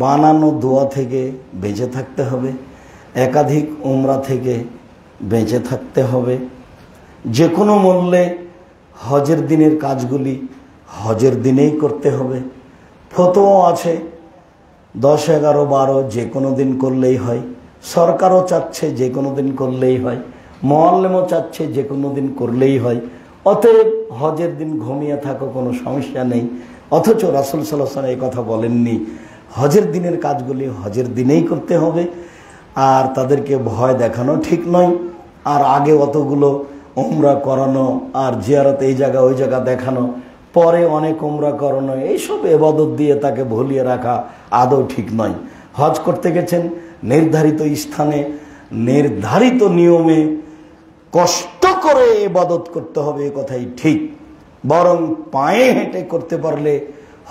বানানো দোয়া থেকে বেঁচে থাকতে হবে, একাধিক উমরা থেকে বেঁচে থাকতে হবে। যে কোনো মূল্যে হজের দিনের কাজগুলি হজের দিনেই করতে হবে। ফতোয়া আছে 10, 11, 12 যে কোনো দিন করলেই হয়। সরকারও চাচ্ছে যে কোনো দিন করলেই হয়, মুআল্লিমও চাচ্ছে যে কোনো দিন করলেই হয়। অতএব হজের দিন ঘুমিয়ে থাকো, কোনো সমস্যা নেই। অথচ রাসূল সাল্লাল্লাহু আলাইহি ওয়াসাল্লাম এই কথা বলেননি। হজের দিনের কাজগুলি হজের দিনেই করতে হবে। আর তাদেরকে ভয় দেখানো ঠিক নয়। আর আগে অতগুলো উমরা করানো আর জিয়ারত এই জায়গা ওই জায়গা দেখানো, পরে অনেক উমরা করানো, এইসব ইবাদত দিয়ে তাকে ভুলিয়ে রাখা আদৌ ঠিক নয়। হজ করতে গেছেন নির্ধারিত স্থানে নির্ধারিত নিয়মে কষ্ট করে ইবাদত করতে হবে, এ কথাই ঠিক। বরং পায়ে হেঁটে করতে পারলে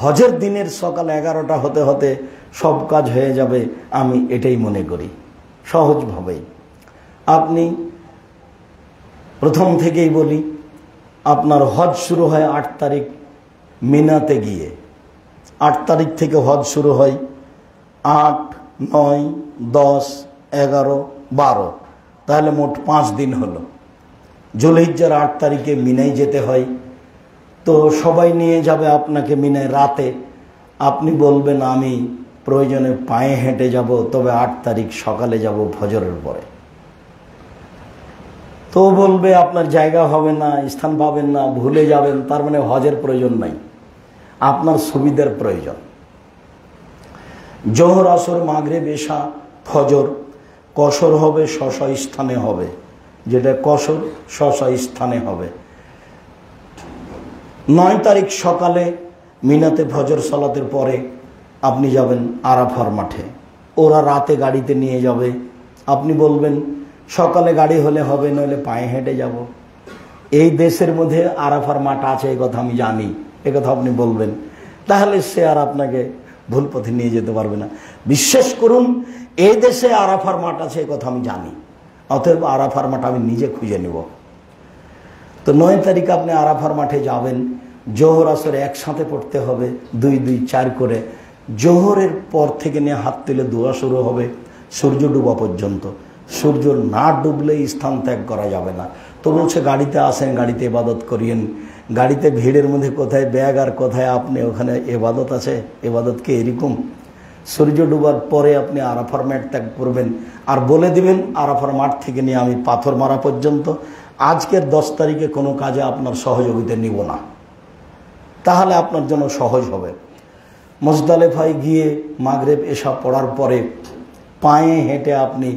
হজের দিনের সকাল 11টা হতে হতে সব কাজ হয়ে যাবে, আমি এটাই মনে করি। সহজভাবেই আপনি প্রথম থেকেই বলি, আপনার হজ শুরু হয় 8 তারিখ মিনাতে গিয়ে। 8 তারিখ থেকে হজ শুরু হয়। 8, 9, 10, 11, 12, তাহলে মোট 5 দিন হলো। যুলহিজ্জার 8 তারিখে মিনায় যেতে হয়। তো সবাই নিয়ে যাবে আপনাকে মিনায় রাতে। আপনি বলবেন আমি প্রয়োজনে পায়ে হেঁটে যাব, তবে 8 তারিখ সকালে যাব ফজরের পরে। তো বলবে আপনার জায়গা হবে না, স্থান পাবেন না, ভুলে যাবেন। তার মানে হজের প্রয়োজন নাই, আপনার সুবিধার প্রয়োজন। জোহর, আসর, মাগরিব, এশা, ফজর কসর হবে, স্ব স্থানে হবে। যেটা কসর স্ব স্থানে হবে। 9 তারিখ সকালে মিনাতে ফজর সালাতের পরে আপনি যাবেন আরাফার মাঠে। ওরা রাতে গাড়িতে নিয়ে যাবে। আপনি বলবেন সকালে গাড়ি হলে হবে, নইলে পায়ে হেঁটে যাব। এই দেশের মধ্যে আরাফার মাঠ আছে, এই কথা আমি জানি, এ কথা আপনি বলবেন। তাহলে সে আর আপনাকে ভুল পথে নিয়ে যেতে পারবে না। বিশ্বাস করুন, এই দেশে আরাফার মাঠ আছে, এই কথা আমি জানি। অতএব আরাফার মাঠ আমি নিজে খুঁজে নেব। তো 9 তারিখ আপনি আরাফার মাঠে যাবেন। জোহর আসর একসাথে পড়তে হবে, 2, 2, 4 করে। জোহরের পর থেকে নিয়ে হাত তুলে দোয়া শুরু হবে সূর্য ডুবা পর্যন্ত। সূর্য না ডুবলে স্থান ত্যাগ করা যাবে না। তো বলছে গাড়িতে আসেন, গাড়িতে ইবাদত করিয়েন। গাড়িতে ভিড়ের মধ্যে কোথায় ব্যাগ আর কোথায় আপনি, ওখানে ইবাদত আছে। ইবাদত কি এরকম? সূর্য ডুবার পরে আপনি আরাফার মাঠ ত্যাগ করবেন আর বলে দিবেন আরাফার মাঠ থেকে নিয়ে আমি পাথর মারা পর্যন্ত আজকের 10 তারিখে কোনো কাজে আপনার সহযোগিতা নিব না। তাহলে আপনার জন্য সহজ হবে। মুজদালিফায় গিয়ে মাগরিব এশা পড়ার পরে পায়ে হেঁটে আপনি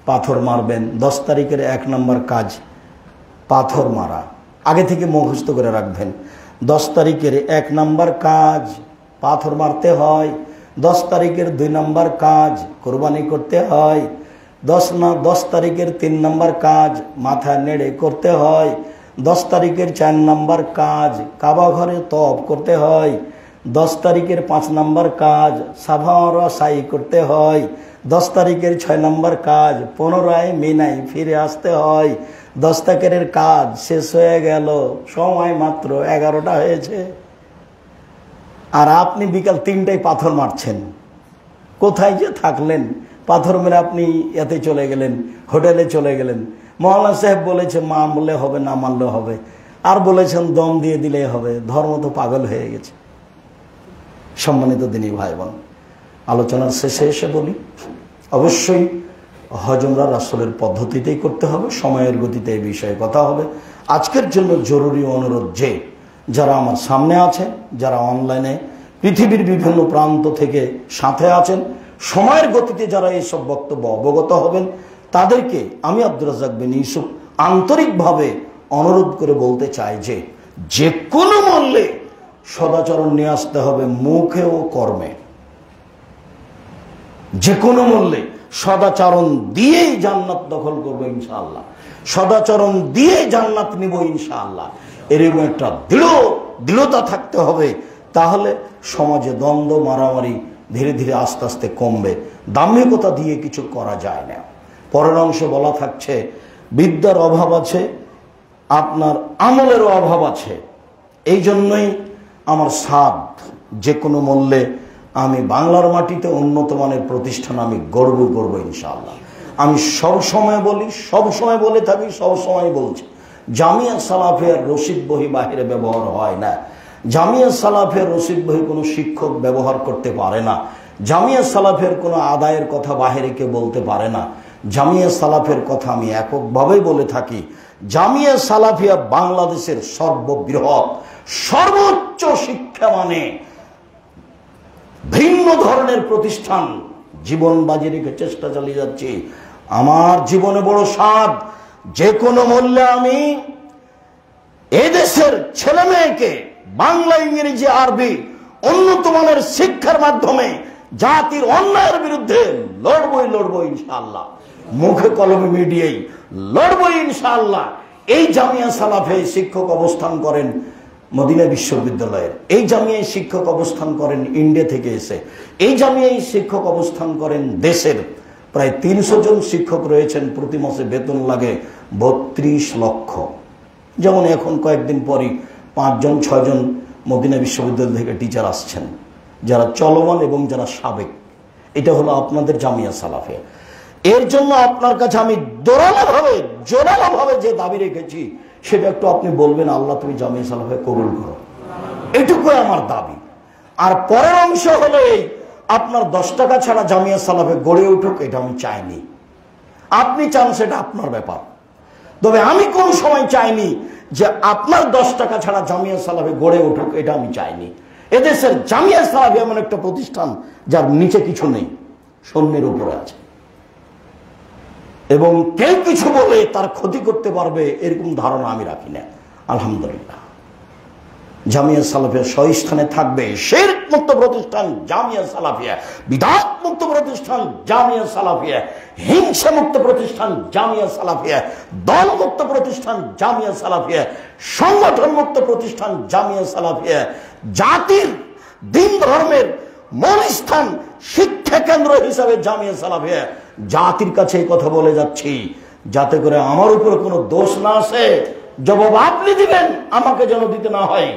পাথর মারবেন। 10 তারিখের 1 নম্বর কাজ পাথর মারা। আগে থেকে মুখস্থ করে রাখবেন। 10 তারিখের 1 নম্বর কাজ পাথর মারতে হয়। 10 তারিখের 2 নম্বর কাজ কোরবানি করতে হয়। 10 তারিখের 3 নম্বর কাজ মাথা নেড়ে করতে হয়। 10 তারিখের 4 নম্বর কাজ কাবা ঘরে তওয়াফ করতে হয়। 10 তারিখের 5 নম্বর কাজ সাফা মারওয়া সাই করতে হয়। 10 তারিখের 6 নম্বর কাজ পুনরায় মিনায় ফিরে আসতে হয়। 10 তারিখের কাজ শেষ হয়ে গেল, সময় মাত্র 11টা হয়েছে, আর আপনি বিকাল 3টায় পাথর মারছেন। কোথায় যে থাকলেন? পাথর মেরে আপনি এতে চলে গেলেন, হোটেলে চলে গেলেন। মৌলানা সাহেব বলেছে মানলে হবে, না মানলে হবে, আর বলেছেন দম দিয়ে দিলেই হবে। ধর্ম তো পাগল হয়ে গেছে। সম্মানিত দিনী ভাই বোন, আলোচনার শেষে এসে বলি, অবশ্যই হজ উমরা রাসূলের পদ্ধতিতেই করতে হবে, সময়ের গতিতে এই বিষয়ে কথা হবে। আজকের জন্য জরুরি অনুরোধ যে যারা আমার সামনে আছেন, যারা অনলাইনে পৃথিবীর বিভিন্ন প্রান্ত থেকে সাথে আছেন, সময়ের গতিতে যারা এইসব বক্তব্য অবগত হবেন, তাদেরকে আমি আব্দুর রাজ্জাক বিন ইউসুফ আন্তরিকভাবে অনুরোধ করে বলতে চাই যে যে কোনো মূল্যে সদাচরণ নিয়ে আসতে হবে, মুখে ও কর্মে। যে কোনো মূল্যে সদাচরণ দিয়েই জান্নাত দখল করবো ইনশাআল্লাহ, সদাচরণ দিয়ে জান্নাত নিব ইনশাআল্লাহ, এরকম একটা দৃঢ়তা থাকতে হবে। তাহলে সমাজে দ্বন্দ্ব মারামারি ধীরে ধীরে আস্তে আস্তে কমবে। দাম্ভিকতা দিয়ে কিছু করা যায় না। পরের অংশে বলা থাকছে বিদ্যার অভাব আছে, আপনার আমলেরও অভাব আছে। এই জন্যই আমার সাধ যে কোনো মূল্যে আমি বাংলার মাটিতে উন্নত মানের প্রতিষ্ঠান আমি গর্ব করব ইনশাআল্লাহ। আমি সবসময় বলি, সবসময় বলে থাকি, সবসময় বলছি, জামিয়া সালাফিয়ার রশিদ বহি বাহিরে ব্যবহার হয় না। জামিয়া সালাফিয়ার রশিদ বহি কোনো শিক্ষক ব্যবহার করতে পারে না। জামিয়া সালাফের কোনো আদায়ের কথা বাহিরে কেউ বলতে পারে না। জামিয়া সালাফের কথা আমি এককভাবেই বলে থাকি। জামিয়া সালাফিয়া বাংলাদেশের সর্ববৃহৎ সর্বোচ্চ শিক্ষা মানে ভিন্ন ধরনের প্রতিষ্ঠান। জীবন বাজি রেখে চেষ্টা চালিয়ে যাচ্ছি। আমার জীবনে বড় সাধ, যে কোনো মূল্যে আমি এদেশের ছেলে মেয়েকে বাংলা, ইংরেজি, আরবি উন্নত মানের শিক্ষার মাধ্যমে জাতির অন্যায়ের বিরুদ্ধে লড়বই ইনশাআল্লাহ। মুখে কলমে মিডিয়াই লড়বই ইনশাআল্লাহ। এই জামিয়া সালাফে শিক্ষক অবস্থান করেন মদিনা বিশ্ববিদ্যালয়ের, এই জামিয়ায় শিক্ষক অবস্থান করেন ইন্ডিয়া থেকে এসে, এই জামিয়ায় শিক্ষক অবস্থান করেন দেশের প্রায় 300 জন শিক্ষক রয়েছেন। প্রতি মাসে বেতন লাগে 32 লক্ষ। যেমন এখন কয়েকদিন পরই 5 জন 6 জন মদিনা বিশ্ববিদ্যালয় থেকে টিচার আসছেন, যারা চলমান এবং যারা সাবেক। এটা হলো আপনাদের জামিয়া সালাফে। এর জন্য আপনার কাছে আমি জোরালোভাবে যে দাবি রেখেছি সেটা একটু আপনি বলবেন, আল্লাহ তুমি জামিয়া সালাফে কবুল করো। এটুকুই আমার দাবি। আর পরের অংশ হলো এই, আপনার 10 টাকা ছাড়া জামিয়া সালাফে গড়ে উঠুক এটা আমি চাইনি। আপনি চান সেটা আপনার ব্যাপার, তবে আমি কোন সময় চাইনি যে আপনার 10 টাকা ছাড়া জামিয়া সালাফে গড়ে উঠুক, এটা আমি চাইনি। এদেশের জামিয়া সালাফি এমন একটা প্রতিষ্ঠান যার নিচে কিছু নেই, শূন্যের উপরে আছে, এবং কেউ কিছু বলে তার ক্ষতি করতে পারবে এরকম ধারণা আমি রাখি না। আলহামদুলিল্লাহ, জামিয়া সালাফিয়া সহিস্থানে থাকবে। শিরক মুক্ত প্রতিষ্ঠান জামিয়া সালাফিয়া, বিদআত মুক্ত প্রতিষ্ঠান জামিয়া সালাফিয়া, হিংসা মুক্ত প্রতিষ্ঠান জামিয়া সালাফিয়া, দল মুক্ত প্রতিষ্ঠান জামিয়া সালাফিয়া, সংগঠন মুক্ত প্রতিষ্ঠান জামিয়া সালাফিয়া, জাতির দিন ধর্মের মূল স্থান শিক্ষা কেন্দ্র হিসাবে জামিয়া সালাফিয়া। জাতির কাছে এই কথা বলে যাচ্ছি যাতে করে আমার উপরে কোনো দোষ না আসে। জবাব আপনি দিবেন, আমাকে যেন দিতে না হয়।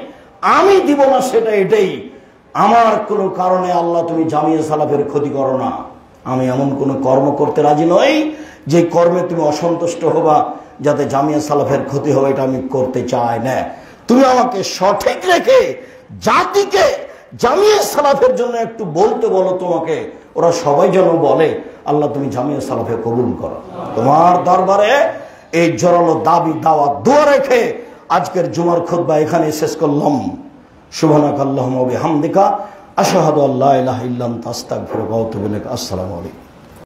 আমি দিব না সেটা এটাই। আমার কোনো কারণে আল্লাহ তুমি জামিয়া সালাফের ক্ষতি করো না। আমি এমন কোনো কর্ম করতে রাজি নই যে কর্মে তুমি অসন্তুষ্ট হবা, যাতে জামিয়া সালাফের ক্ষতি হবে, এটা আমি করতে চাই না। তুমি আমাকে সঠিক রেখে জাতিকে জামিয়া সালাফের জন্য একটু বলতে বলো, তোমাকে ওরা সবাই যেন বলে আল্লাহ তুমি জামিয়া সালাফে কবুল করো। তোমার দরবারে এই জোরালো দাবি দাওয়াত দোয়া রেখে আজকের জুমার খুতবা এখানে শেষ করলাম। সুবহানাকাল্লাহুম্মা ওয়া বিহামদিকা আশহাদু আল্লা ইলাহা ইল্লা আনতা আস্তাগফিরুকা ওয়া আতুবু ইলাইক। আসসালামু আলাইকুম।